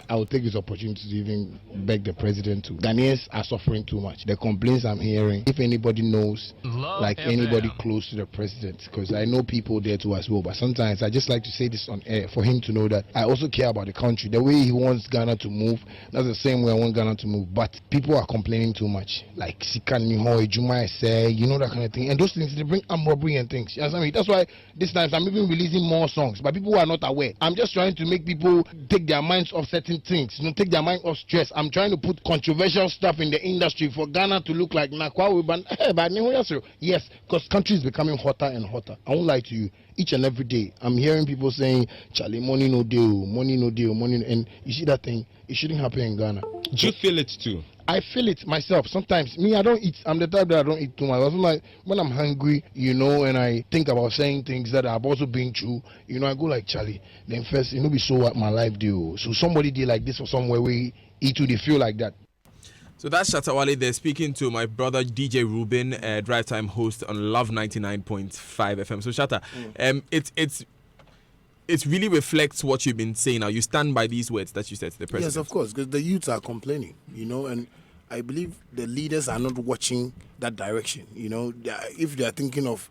I will take this opportunity to even beg the president to. Ghanaians are suffering too much. The complaints I'm hearing, if anybody knows, anybody close to the president, because I know people there too as well, but sometimes I just like to say this on air for him to know that I also care about the country. The way he wants Ghana to move, that's the same way I want Ghana to move. But people are complaining too much. Like, Sikani Juma say, you know, that kind of thing. And those things, they bring armed robbery and things. You understand me? That's why this time I'm even releasing more songs, but people are not aware. I'm just trying to make people take their minds off certain things, you know, take their mind off stress. I'm trying to put controversial stuff in the industry for Ghana to look like yes, because country is becoming hotter and hotter. I won't lie to you. Each and every day, I'm hearing people saying, Charlie, money no deal, money no deal, money. And you see that thing, it shouldn't happen in Ghana. Do you feel it too? I feel it myself. Sometimes, me, I don't eat. I'm the type that I don't eat too much. Like, when I'm hungry, you know, and I think about saying things that I've also been through, you know, I go like, Charlie, then first, it will be so what my life do. So somebody did like this or somewhere where it would feel like that. So that's Shatta Wale there, speaking to my brother DJ Ruben, Drive Time host on Love 99.5 FM. So Shatta, it really reflects what you've been saying now. You stand by these words that you said to the president. Yes, of course, because the youths are complaining, you know, and I believe the leaders are not watching that direction. You know, if they are thinking of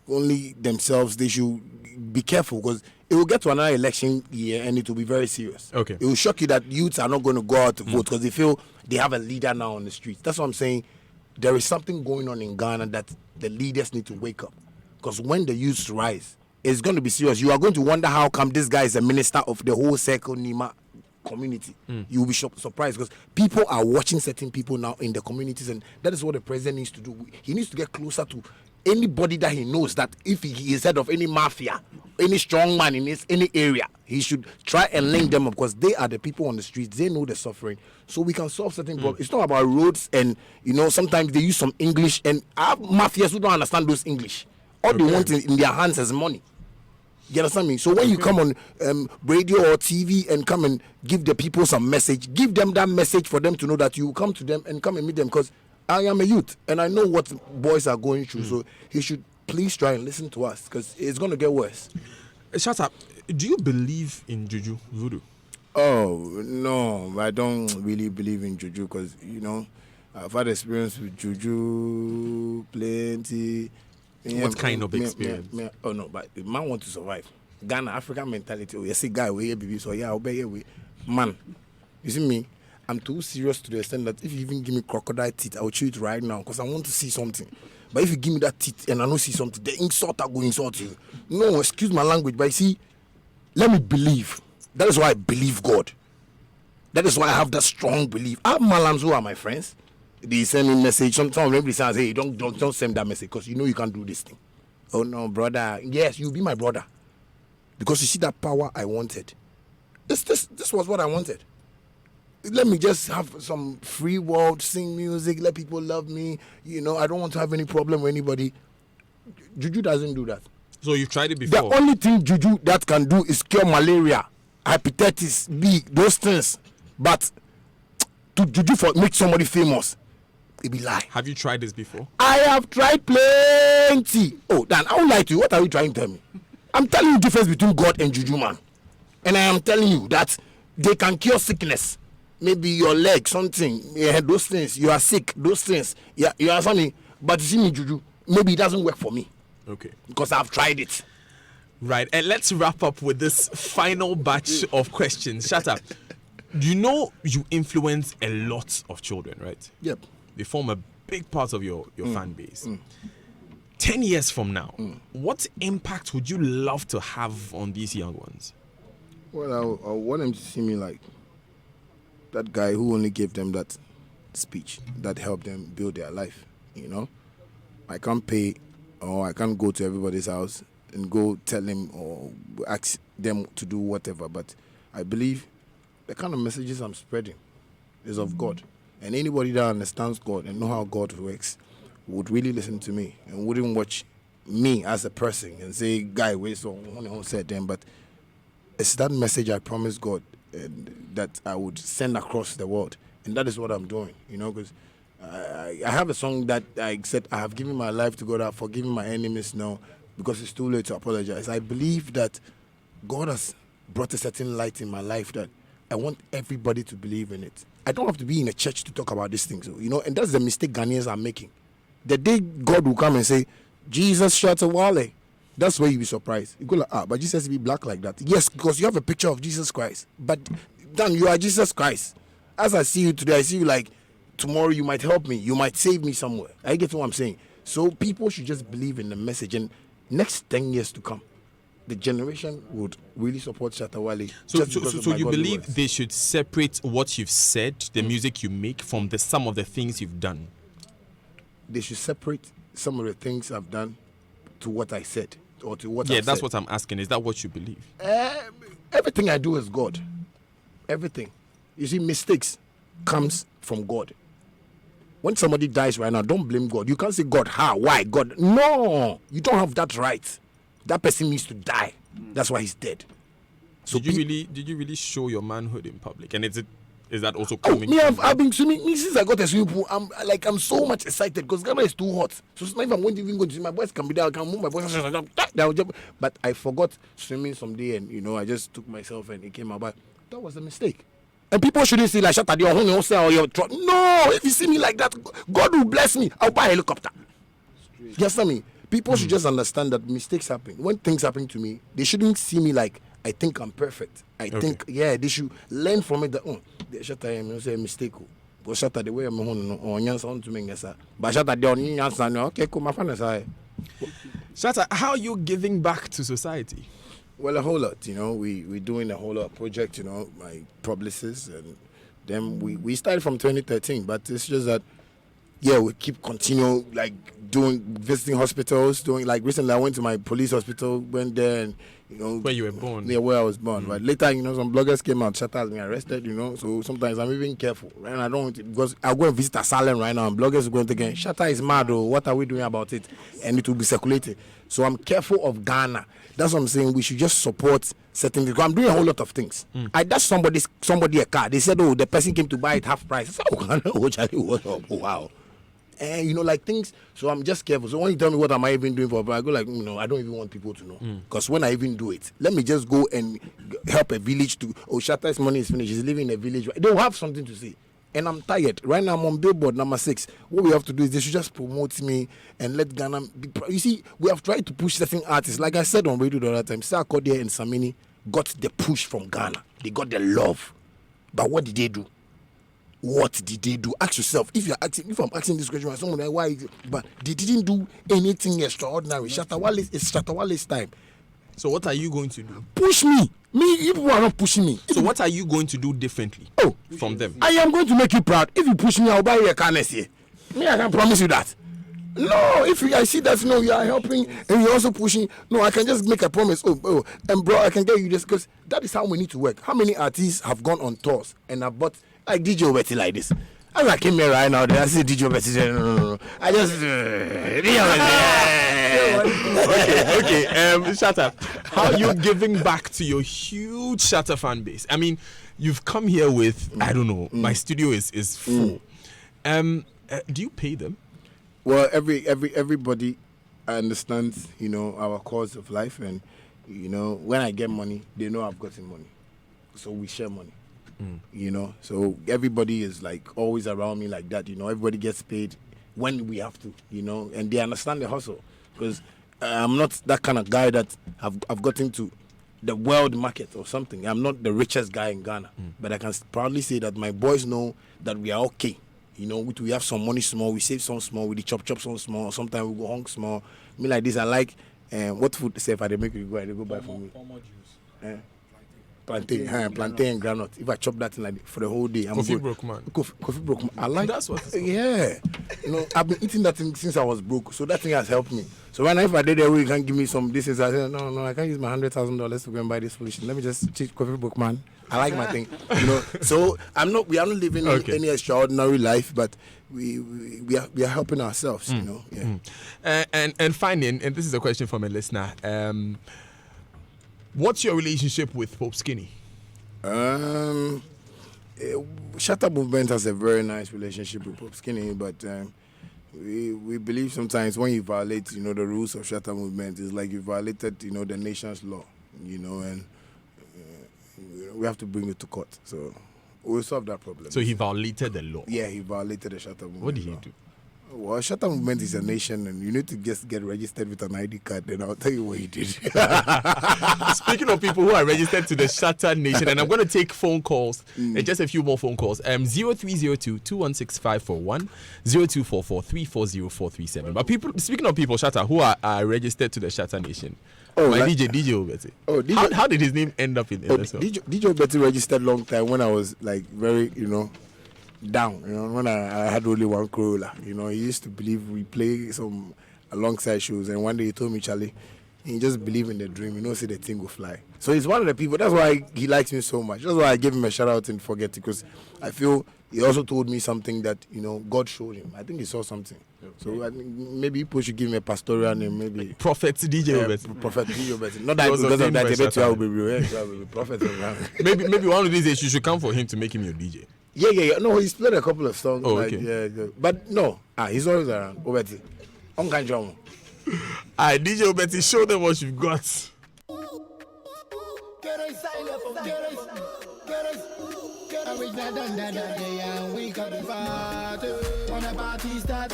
only themselves, they should be careful, because it will get to another election year and it will be very serious. Okay. It will shock you that youths are not going to go out to vote because they feel they have a leader now on the streets. That's what I'm saying. There is something going on in Ghana that the leaders need to wake up, because when the youths rise, it's going to be serious. You are going to wonder how come this guy is a minister of the whole circle, Nima. community. You will be surprised because people are watching certain people now in the communities, and that is what the president needs to do. He needs to get closer to anybody that he knows that if he is head of any mafia, any strong man in any area, he should try and link them up because they are the people on the streets. They know the suffering, so we can solve certain problems. It's not about roads, and sometimes they use some English, and our mafias who don't understand those English. All they want in their hands is money. You understand me? So when you come on radio or TV and come and give the people some message, give them that message for them to know that you come to them and come and meet them, because I am a youth and I know what boys are going through. So he should please try and listen to us because it's going to get worse. Shut up. Do you believe in juju, voodoo? Oh, no, I don't really believe in juju because, I've had experience with juju plenty. What kind of experience? Oh, no, but the man wants to survive. Ghana, African mentality. Oh, you see, guy, we baby, so yeah, I'll be here. Man, you see me? I'm too serious to the extent that if you even give me crocodile teeth, I will chew it right now because I want to see something. But if you give me that teeth and I don't see something, the insult I go insult you. No, excuse my language, but you see, let me believe. That is why I believe God. That is why I have that strong belief. I have Malams who are my friends. They send me message. Sometimes everybody says, hey, don't send that message because you can't do this thing. Oh no, brother. Yes, you be my brother. Because you see that power I wanted. This was what I wanted. Let me just have some free world, sing music, let people love me. I don't want to have any problem with anybody. Juju doesn't do that. So you've tried it before? The only thing juju that can do is cure malaria, hepatitis B, those things. But to juju for make somebody famous, it be lie. Have you tried this before? I have tried plenty. Oh, Dan, I won't lie to you. What are you trying to tell me? I'm telling you the difference between God and juju, man. And I am telling you that they can cure sickness. Maybe your leg, something, those things, you are sick, those things, you are something. But you see me, juju, maybe it doesn't work for me. Okay. Because I've tried it. Right, and let's wrap up with this final batch of questions. Shatta, you influence a lot of children, right? Yep. They form a big part of your fan base. 10 years from now, what impact would you love to have on these young ones? Well, I want them to see me like that guy who only gave them that speech that helped them build their life. I can't pay or I can't go to everybody's house and go tell them or ask them to do whatever, but I believe the kind of messages I'm spreading is of God, and anybody that understands God and know how God works would really listen to me and wouldn't watch me as a person and say, guy, wait, so I said them, but it's that message I promised God that I would send across the world, and that is what I'm doing, because I have a song that I said I have given my life to God, I've forgiven my enemies now because it's too late to apologize. I believe that God has brought a certain light in my life that I want everybody to believe in it. I don't have to be in a church to talk about these things, and that's the mistake Ghanaians are making. The day God will come and say, Jesus Shatta Wale, that's where you'll be surprised. You go like, but Jesus has to be black like that. Yes, because you have a picture of Jesus Christ. But Dan, you are Jesus Christ. As I see you today, I see you like tomorrow you might help me. You might save me somewhere. I get what I'm saying. So people should just believe in the message. And next 10 years to come, the generation would really support Shatta Wale. So you believe they should separate what you've said, the music you make, from some of the things you've done? They should separate some of the things I've done to what I said. Or to what I've that's said. what I'm asking. Is that what you believe? Everything I do is God. Everything. You see, mistakes comes from God. When somebody dies right now, don't blame God. You can't say, God, how? Why? God. No, you don't have that right. That person needs to die. That's why he's dead. So did you really show your manhood in public? And is that also Oh, coming? me, I've been swimming. Me, since I got a swimming pool, I'm so much excited because Ghana is too hot. So if I'm going to even go to see my boys can be there, I can move my voice. But I forgot swimming someday, and I just took myself and it came out. But that was a mistake. And people shouldn't say like Shatta, no, if you see me like that, God will bless me. I'll buy a helicopter. Yes, I mean, people should just understand that mistakes happen. When things happen to me, they shouldn't see me like I think I'm perfect. I think, they should learn from it that, the Shatta, I'm say a mistake. But Shatta, the way I'm on to me, but Shatta, okay, cool, my friend. Shatta, how are you giving back to society? Well, a whole lot, we're doing a whole lot of project, my publicist, and then we started from 2013, but it's just that, we keep continuing, like, visiting hospitals, like, recently I went to my police hospital, went there, and, where you were born. Yeah, where I was born. But later, some bloggers came out, Shatta has been arrested, so sometimes I'm even careful, right? And I don't want to, because I'll go and visit asylum right now, and bloggers are going to think, Shatta is mad, or what are we doing about it? And it will be circulated. So I'm careful of Ghana. That's what I'm saying. We should just support certain things. I'm doing a whole lot of things. I dashed somebody a car. They said, the person came to buy it half price. I said, wow. And like things. So I'm just careful. So when you tell me what am I even doing for, I go like, I don't even want people to know. Because when I even do it, let me just go and help a village to. Shatta's money is finished. He's living in a village. They'll have something to say. And I'm tired. Right now I'm on billboard number 6. What we have to do is they should just promote me and let Ghana be. You see, we have tried to push certain artists. Like I said on radio the other time, Sarkodie and Samini got the push from Ghana. They got the love. But what did they do? What did they do? Ask yourself. If I'm asking this question, someone like, why? But they didn't do anything extraordinary. Shatta Wale, it's Shatta Wale's time. So what are you going to do? Push me. You people are not pushing me. So what are you going to do differently from them? I am going to make you proud. If you push me, I'll buy you a car next year. Me, I can promise you that. No, if I see that, you are helping and you're also pushing. No, I can just make a promise. And bro, I can get you this because that is how we need to work. How many artists have gone on tours and have bought like DJ Betty like this? As I came here right now, I see DJ Betty. No. I just. Okay. Shatta, how are you giving back to your huge Shatta fan base? I mean, you've come here with I don't know. My studio is full. Do you pay them? Well, everybody understands, our cause of life, and when I get money, they know I've gotten money, so we share money. So everybody is like always around me like that. Everybody gets paid when we have to. And they understand the hustle because I'm not that kind of guy that I've gotten to the world market or something. I'm not the richest guy in Ghana, but I can proudly say that my boys know that we are okay. We have some money small, we save some small, we chop some small, sometimes we go hung small. Me like this, I like what food say if I make you go buy for me. Plantain and granite. If I chop that thing like for the whole day, I'm Coffee good. broke man. Coffee broke man. I like that's what it's I've been eating that thing since I was broke, so that thing has helped me. So when if I did that, you can give me some this is I said, no, I can't use my $100,000 to go and buy this solution. Let me just cheat coffee broke man. I like my thing, So we are not living any extraordinary life, but we are helping ourselves, And finally, and this is a question from a listener. What's your relationship with Pope Skinny? Shatta Movement has a very nice relationship with Pope Skinny, but we believe sometimes when you violate, the rules of Shatta Movement, it's like you violated, the nation's law, and we have to bring it to court. So we'll solve that problem. So he violated the law? Yeah, he violated the Shatta Movement. What did he do? Well, Shatta Movement is a nation, and you need to just get registered with an ID card, then I'll tell you what he did. Speaking of people who are registered to the Shatta Nation, and I'm going to take phone calls, just a few more phone calls. 0302-216-541, 0244-340437. But speaking of people, Shatta, who are registered to the Shatta Nation, DJ Obeti. How did his name end up in this? DJ Obeti registered long time when I was like very, down. When I had only one Corolla. He used to believe we play some alongside shows, and one day he told me, Charlie, he just believe in the dream. See the thing will fly. So he's one of the people. That's why he likes me so much. That's why I gave him a shout out and forget it, because I feel he also told me something that God showed him. I think he saw something. So I think maybe people should give him a pastoral name, maybe Prophet DJ Obeti. Prophet DJ Obeti. Not that because of that, Obeti will be real. Prophet. Maybe one of these days you should come for him to make him your DJ. Yeah. No, he's played a couple of songs. Okay. Yeah. But no, he's always around. Obeti. Alright, DJ Obeti, show them what you've got. When the party start,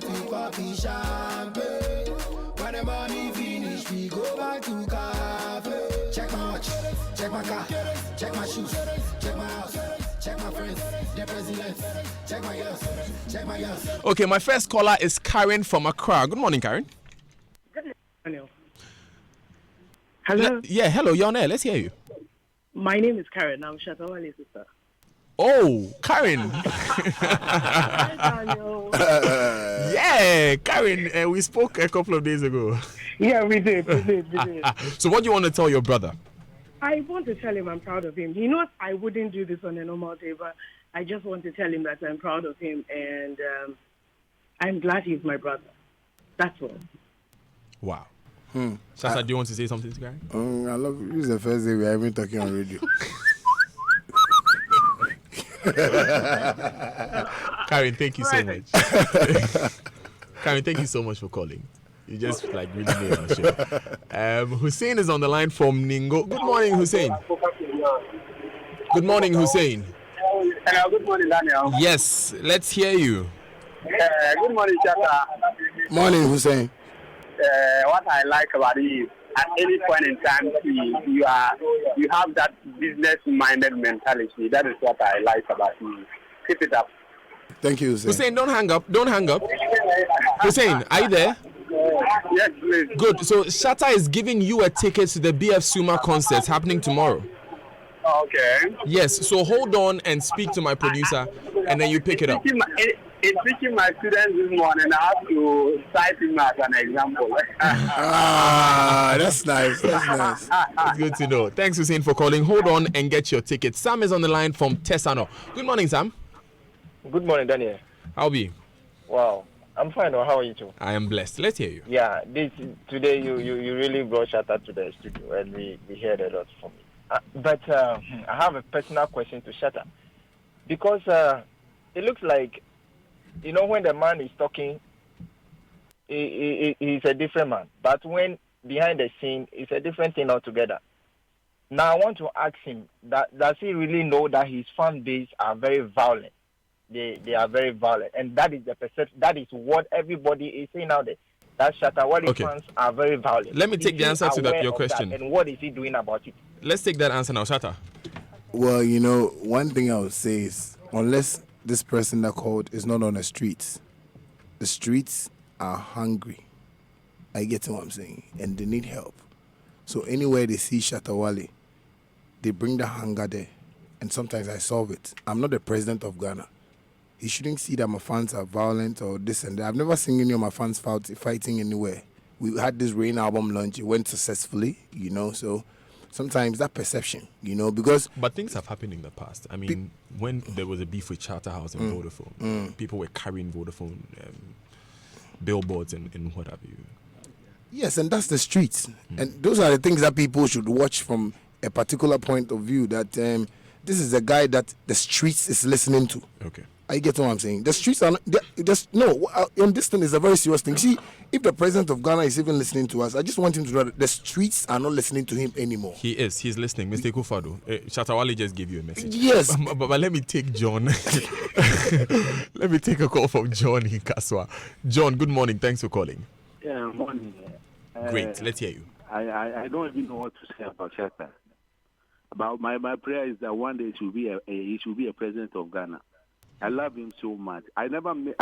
we pop champagne. When the money finish, we go back to cafe. Check my watch, check my car, check my shoes, check my house, check my friends, the president, check my girls. Okay, my first caller is Karen from Accra. Good morning, Karen. Good morning. Hello. Yeah, hello, you're on air. Let's hear you. My name is Karen. I'm Shatta Wale's sister. Oh, Karen. Hi, Daniel. Yeah, Karen, we spoke a couple of days ago. Yeah, we did. So what do you want to tell your brother? I want to tell him I'm proud of him. He knows I wouldn't do this on a normal day, but I just want to tell him that I'm proud of him, and I'm glad he's my brother. That's all. Wow. Shatta, do you want to say something to Karen? I love you. This is the first day we are even talking on radio. Karen, thank you so much. Karen, thank you so much for calling. You just like really made our show. Hussein is on the line from Ningo. Good morning, Hussein. Good morning, Hussein. Hello, good morning, Daniel. Yes, let's hear you. Good morning, Shatta. Morning, Hussein. What I like about you, at any point in time, you have that business-minded mentality. That is what I like about you. Keep it up. Thank you, Hussein. Hussein, don't hang up. Don't hang up. Hussein, are you there? Yes, please. Good. So Shatta is giving you a ticket to the BF Suma concert happening tomorrow. Okay. Yes. So hold on and speak to my producer, and then you pick it up. In teaching my students this morning, I have to cite him as an example. That's nice. That's nice. It's good to know. Thanks, Hussein, for calling. Hold on and get your ticket. Sam is on the line from Tesano. Good morning, Sam. Good morning, Daniel. How are you? Wow. I'm fine. How are you too? I am blessed. Let's hear you. Yeah, today you really brought Shatta to the studio, and we heard a lot from you. But I have a personal question to Shatta, because it looks like, when the man is talking, he's a different man. But when behind the scene, it's a different thing altogether. Now I want to ask him, does he really know that his fan base are very violent? They are very violent, and that is the perception. That is what everybody is saying now. That Shatta Wale fans are very violent. Let me take the answer to your question. And what is he doing about it? Let's take that answer now, Shatta. Well, one thing I would say is, unless this person that called is not on the streets are hungry. I get what I'm saying, and they need help. So anywhere they see Shatta Wale, they bring the hunger there, and sometimes I solve it. I'm not the president of Ghana. He shouldn't see that my fans are violent or this and that. I've never seen any of my fans fighting anywhere. We had this Rain album launch. It went successfully, so sometimes that perception, because... But things have happened in the past. I mean, when there was a beef with Charterhouse and Vodafone, people were carrying Vodafone billboards and what have you. Yes, and that's the streets. And those are the things that people should watch from a particular point of view, that this is a guy that the streets is listening to. Okay. I get what I'm saying. The streets are and this thing is a very serious thing. See, if the president of Ghana is even listening to us, I just want him to know that the streets are not listening to him anymore. He's listening. Mr. Kufado, Shatta Wale just gave you a message. Yes. But let me take John. Let me take a call from John in Kaswa. John, good morning. Thanks for calling. Yeah, morning. Great. Let's hear you. I don't even know what to say about Shatta. About my prayer is that one day he should be a president of Ghana. I love him so much. I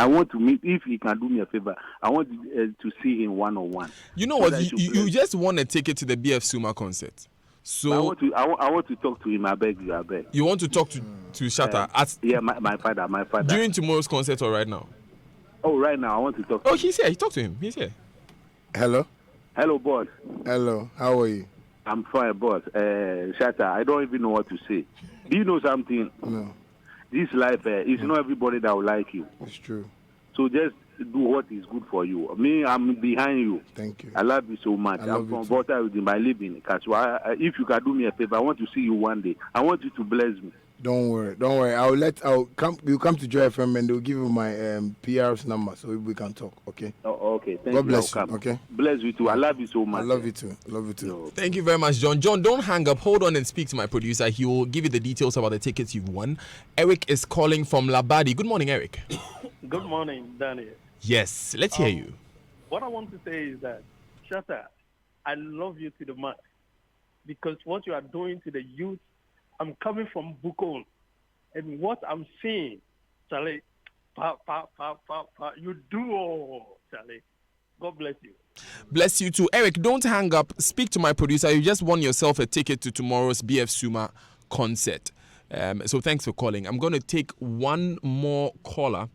want to meet, if he can do me a favor, I want to see him one-on-one. You know what? You just want a ticket to the BF Suma concert. So I want to talk to him. I beg you. You want to talk to Shatta? My father. During tomorrow's concert or right now? Oh, right now. I want to talk to him. He's here. Talk to him. He's here. Hello? Hello, boss. Hello. How are you? I'm fine, boss. Shatta, I don't even know what to say. Do you know something? No. This life, it's not everybody that will like you. It's true. So just do what is good for you. Me, I'm behind you. Thank you. I love you so much. I'm from Volta. I live in Kaswa. If you can do me a favor, I want to see you one day. I want you to bless me. Don't worry. I'll come. You come to Joy FM and they'll give you my PR's number so we can talk. Okay. Oh, okay. Thank God you. bless you. Okay. Bless you too. I love you so much. I love you too. Thank you very much, John. John, don't hang up. Hold on and speak to my producer. He will give you the details about the tickets you've won. Eric is calling from Labadi. Good morning, Eric. Good morning, Daniel. Yes. Let's hear you. What I want to say is that, Shatta, I love you to the max because what you are doing to the youth. I'm coming from Bukon, and what I'm seeing, Charlie, you do all, Charlie. God bless you. Bless you too. Eric, don't hang up. Speak to my producer. You just won yourself a ticket to tomorrow's BF Suma concert. So thanks for calling. I'm going to take one more caller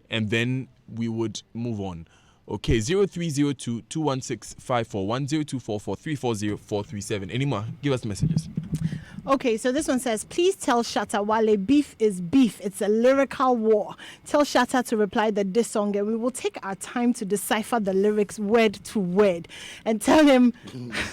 and then we would move on. Okay, 0302 216 541 0244 340 437. Anymore, give us messages. Okay, so this one says, please tell Shatta Wale beef is beef. It's a lyrical war. Tell Shatta to reply the diss song and we will take our time to decipher the lyrics word to word. And tell him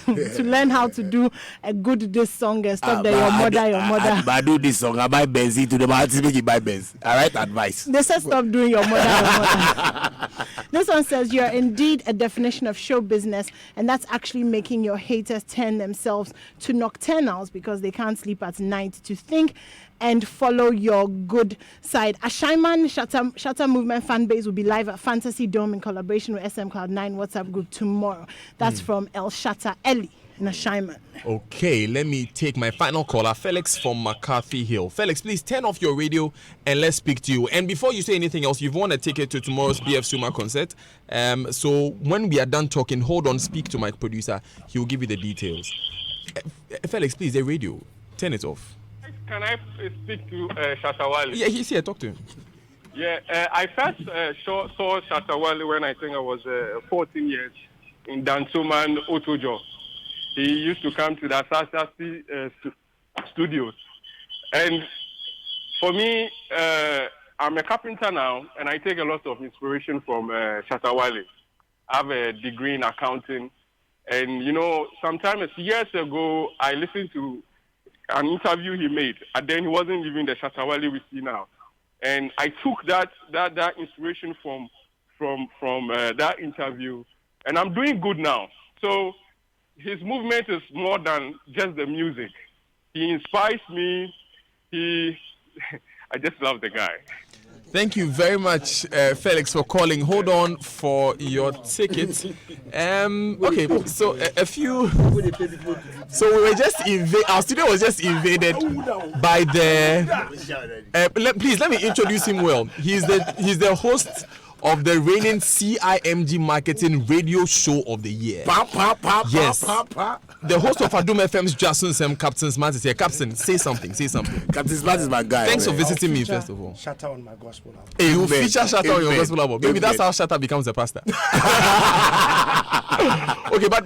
to learn how to do a good diss song and stop your mother. I do this song. I buy benzene to the market, make you buy benzene. All right, advice. They said stop doing your mother. This one says, you're indeed a definition of show business, and that's actually making your haters turn themselves to nocturnals because they can't sleep at night to think and follow your good side. Ashaiman Shatta Movement fan base will be live at Fantasy Dome in collaboration with SM Cloud9 WhatsApp group tomorrow. That's from El Shatta Eli in Ashaiman. Okay, let me take my final caller, Felix from McCarthy Hill. Felix, please turn off your radio and let's speak to you. And before you say anything else, you've won a ticket to tomorrow's BF Suma concert. So when we are done talking, hold on, speak to my producer. He will give you the details. Felix, please, the radio, turn it off. Can I speak to Shatta Wale? Yeah, he's here. Talk to him. Yeah, I first saw Shatta Wale when I think I was 14 years in Dansuman, Otojo. He used to come to the Asasi studios. And for me, I'm a carpenter now, and I take a lot of inspiration from Shatta Wale. I have a degree in accounting. And, you know, sometimes years ago, I listened to an interview he made, and then he wasn't living the Shatta Wale we see now. And I took that inspiration from that interview, and I'm doing good now. So his movement is more than just the music. He inspires me. I just love the guy. Thank you very much, Felix, for calling. Hold on for your ticket. Okay, so a few. So we were just our studio was just invaded by the. Please let me introduce him well. He's the host of the reigning CIMG Marketing Radio Show of the Year. Yes. The host of Adum FM's Jason Sam, Captain Smart is here. Captain, say something. Captain Smart is my guy. Thanks for visiting me, first of all. Shatta on my gospel album. Hey, you feature Shatta on your gospel album. Maybe that's how Shatta becomes a pastor. Okay, but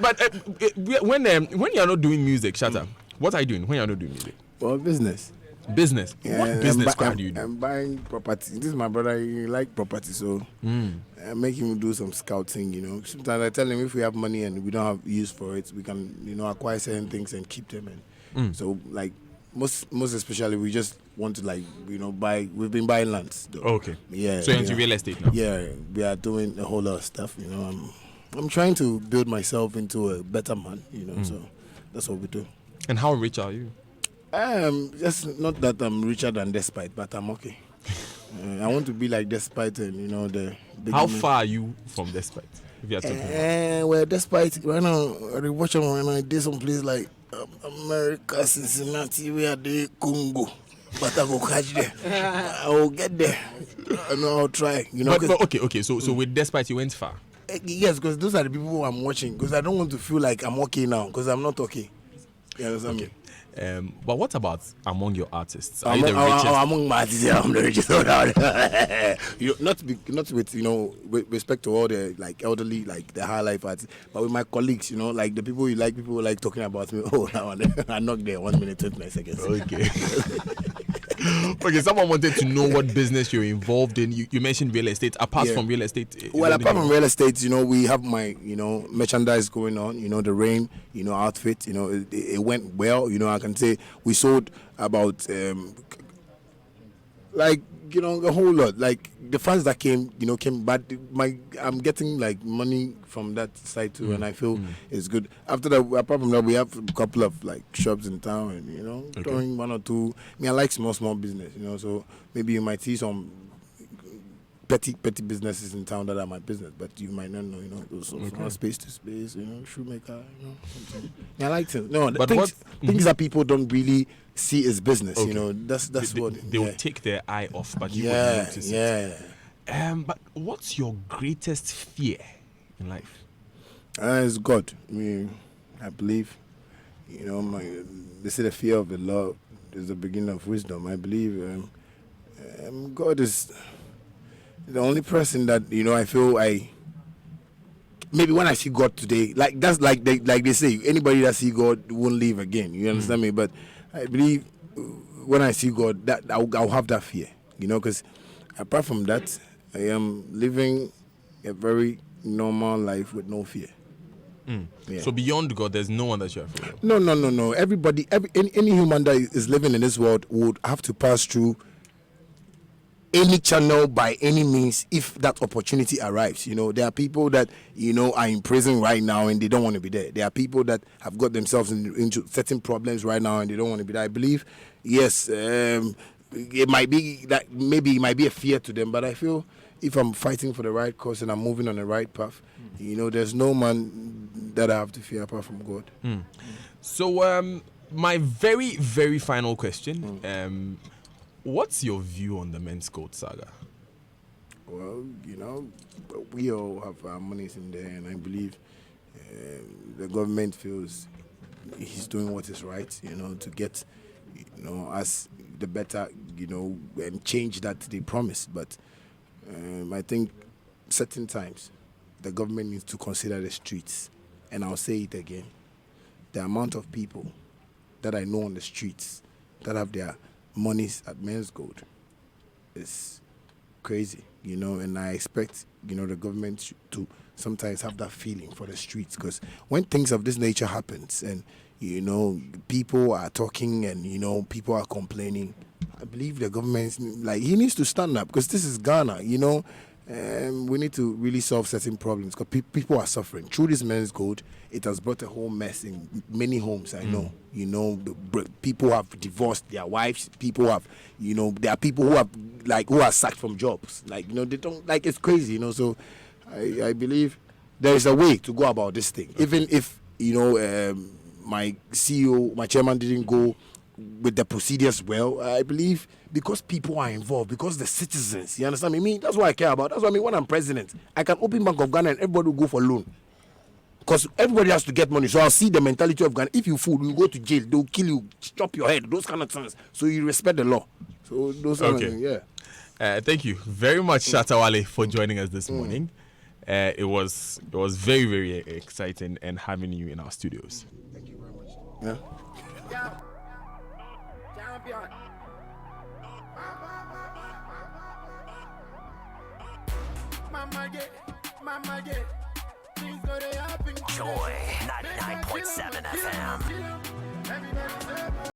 when you are not doing music, Shatta, what are you doing when you are not doing music? Well, business. Business? Yeah, what business do you do? I'm buying property. This is my brother. He like property, so I make him do some scouting. You know, sometimes I tell him if we have money and we don't have use for it, we can, you know, acquire certain things and keep them. And so, like most especially, we just want to, like, you know, buy. We've been buying lands. Though. Okay. Yeah. So you're into real estate now? Yeah, we are doing a whole lot of stuff. You know, I'm trying to build myself into a better man. You know, so that's what we do. And how rich are you? Just not that I'm richer than Despite, but I'm okay. I want to be like Despite, and you know the. How far are you from Despite? If you are talking well, Despite right now, I watch them when I did some place like America, Cincinnati, we are the Congo, but I go catch there. I will get there. I know I'll try. You know. But okay. So with Despite, you went far. Yes, because those are the people who I'm watching. Because I don't want to feel like I'm okay now. Because I'm not okay. You understand me? But what about among your artists? Are you the richest? Among my artists, I'm the richest. Not with, you know, with respect to all the like elderly, like the high life artists, but with my colleagues, you know, like the people you like, people who like talking about me. Oh, now I knocked there 1 minute 29 seconds. Okay. Okay, someone wanted to know what business you're involved in. You mentioned real estate. Apart from real estate, well, apart from real estate, you know, we have my, you know, merchandise going on. You know, the rain, you know, outfit. You know, it went well. You know, I can say we sold about like, you know, a whole lot. Like the fans that came, you know, but I'm getting like money from that side too, and I feel it's good. After that, apart from that, we have a couple of like shops in town, and you know, doing one or two. I mean, I like small business, you know. So maybe you might see some petty businesses in town that are my business, but you might not know, you know, those from space to space, you know, shoemaker, you know, something. Yeah, I like to. No, but things that people don't really see as business, you know, that's what they will take their eye off, but you will notice it. Yeah. But what's your greatest fear in life? It's God. I mean, I believe, they say the fear of the Lord is the beginning of wisdom. I believe God is the only person that, I feel maybe when I see God today, like that's like they say, anybody that see God won't leave again. You understand me? But I believe when I see God, that I'll have that fear, because apart from that, I am living a very normal life with no fear. Yeah. So beyond God, there's no one that you're afraid of? No. Everybody, any human that is living in this world would have to pass through any channel by any means if that opportunity arrives. There are people that, are in prison right now and they don't want to be there. There are people that have got themselves into certain problems right now and they don't want to be there. I believe, yes, it might be that maybe it might be a fear to them, but I feel if I'm fighting for the right cause and I'm moving on the right path, there's no man that I have to fear apart from God. So, my very, very final question, what's your view on the men's code saga? Well, we all have our monies in there, and I believe the government feels he's doing what is right, to get, us the better, and change that they promised. But I think certain times the government needs to consider the streets, and I'll say it again. The amount of people that I know on the streets that have their monies at men's gold is crazy, and I expect, the government to sometimes have that feeling for the streets, because when things of this nature happens and, people are talking and, people are complaining, I believe the government, he needs to stand up, because this is Ghana, we need to really solve certain problems, because people are suffering. Through this men's code, it has brought a whole mess in many homes, I know. People have divorced their wives, people have, there are people who are sacked from jobs. They don't, it's crazy, so I believe there is a way to go about this thing. Even if, my CEO, my chairman didn't go with the procedures well, I believe because people are involved, because the citizens, you understand me? That's what I care about. That's what I mean. When I'm president, I can open Bank of Ghana and everybody will go for loan. Because everybody has to get money. So I'll see the mentality of Ghana. If you fool, you go to jail. They'll kill you, chop your head, those kind of things. So you respect the law. So those kind of things, yeah. Thank you very much, Shatta Wale, for joining us this morning. It was very, very exciting and having you in our studios. Thank you very much. Yeah. Champion. Mama get. Joy 99.7 FM.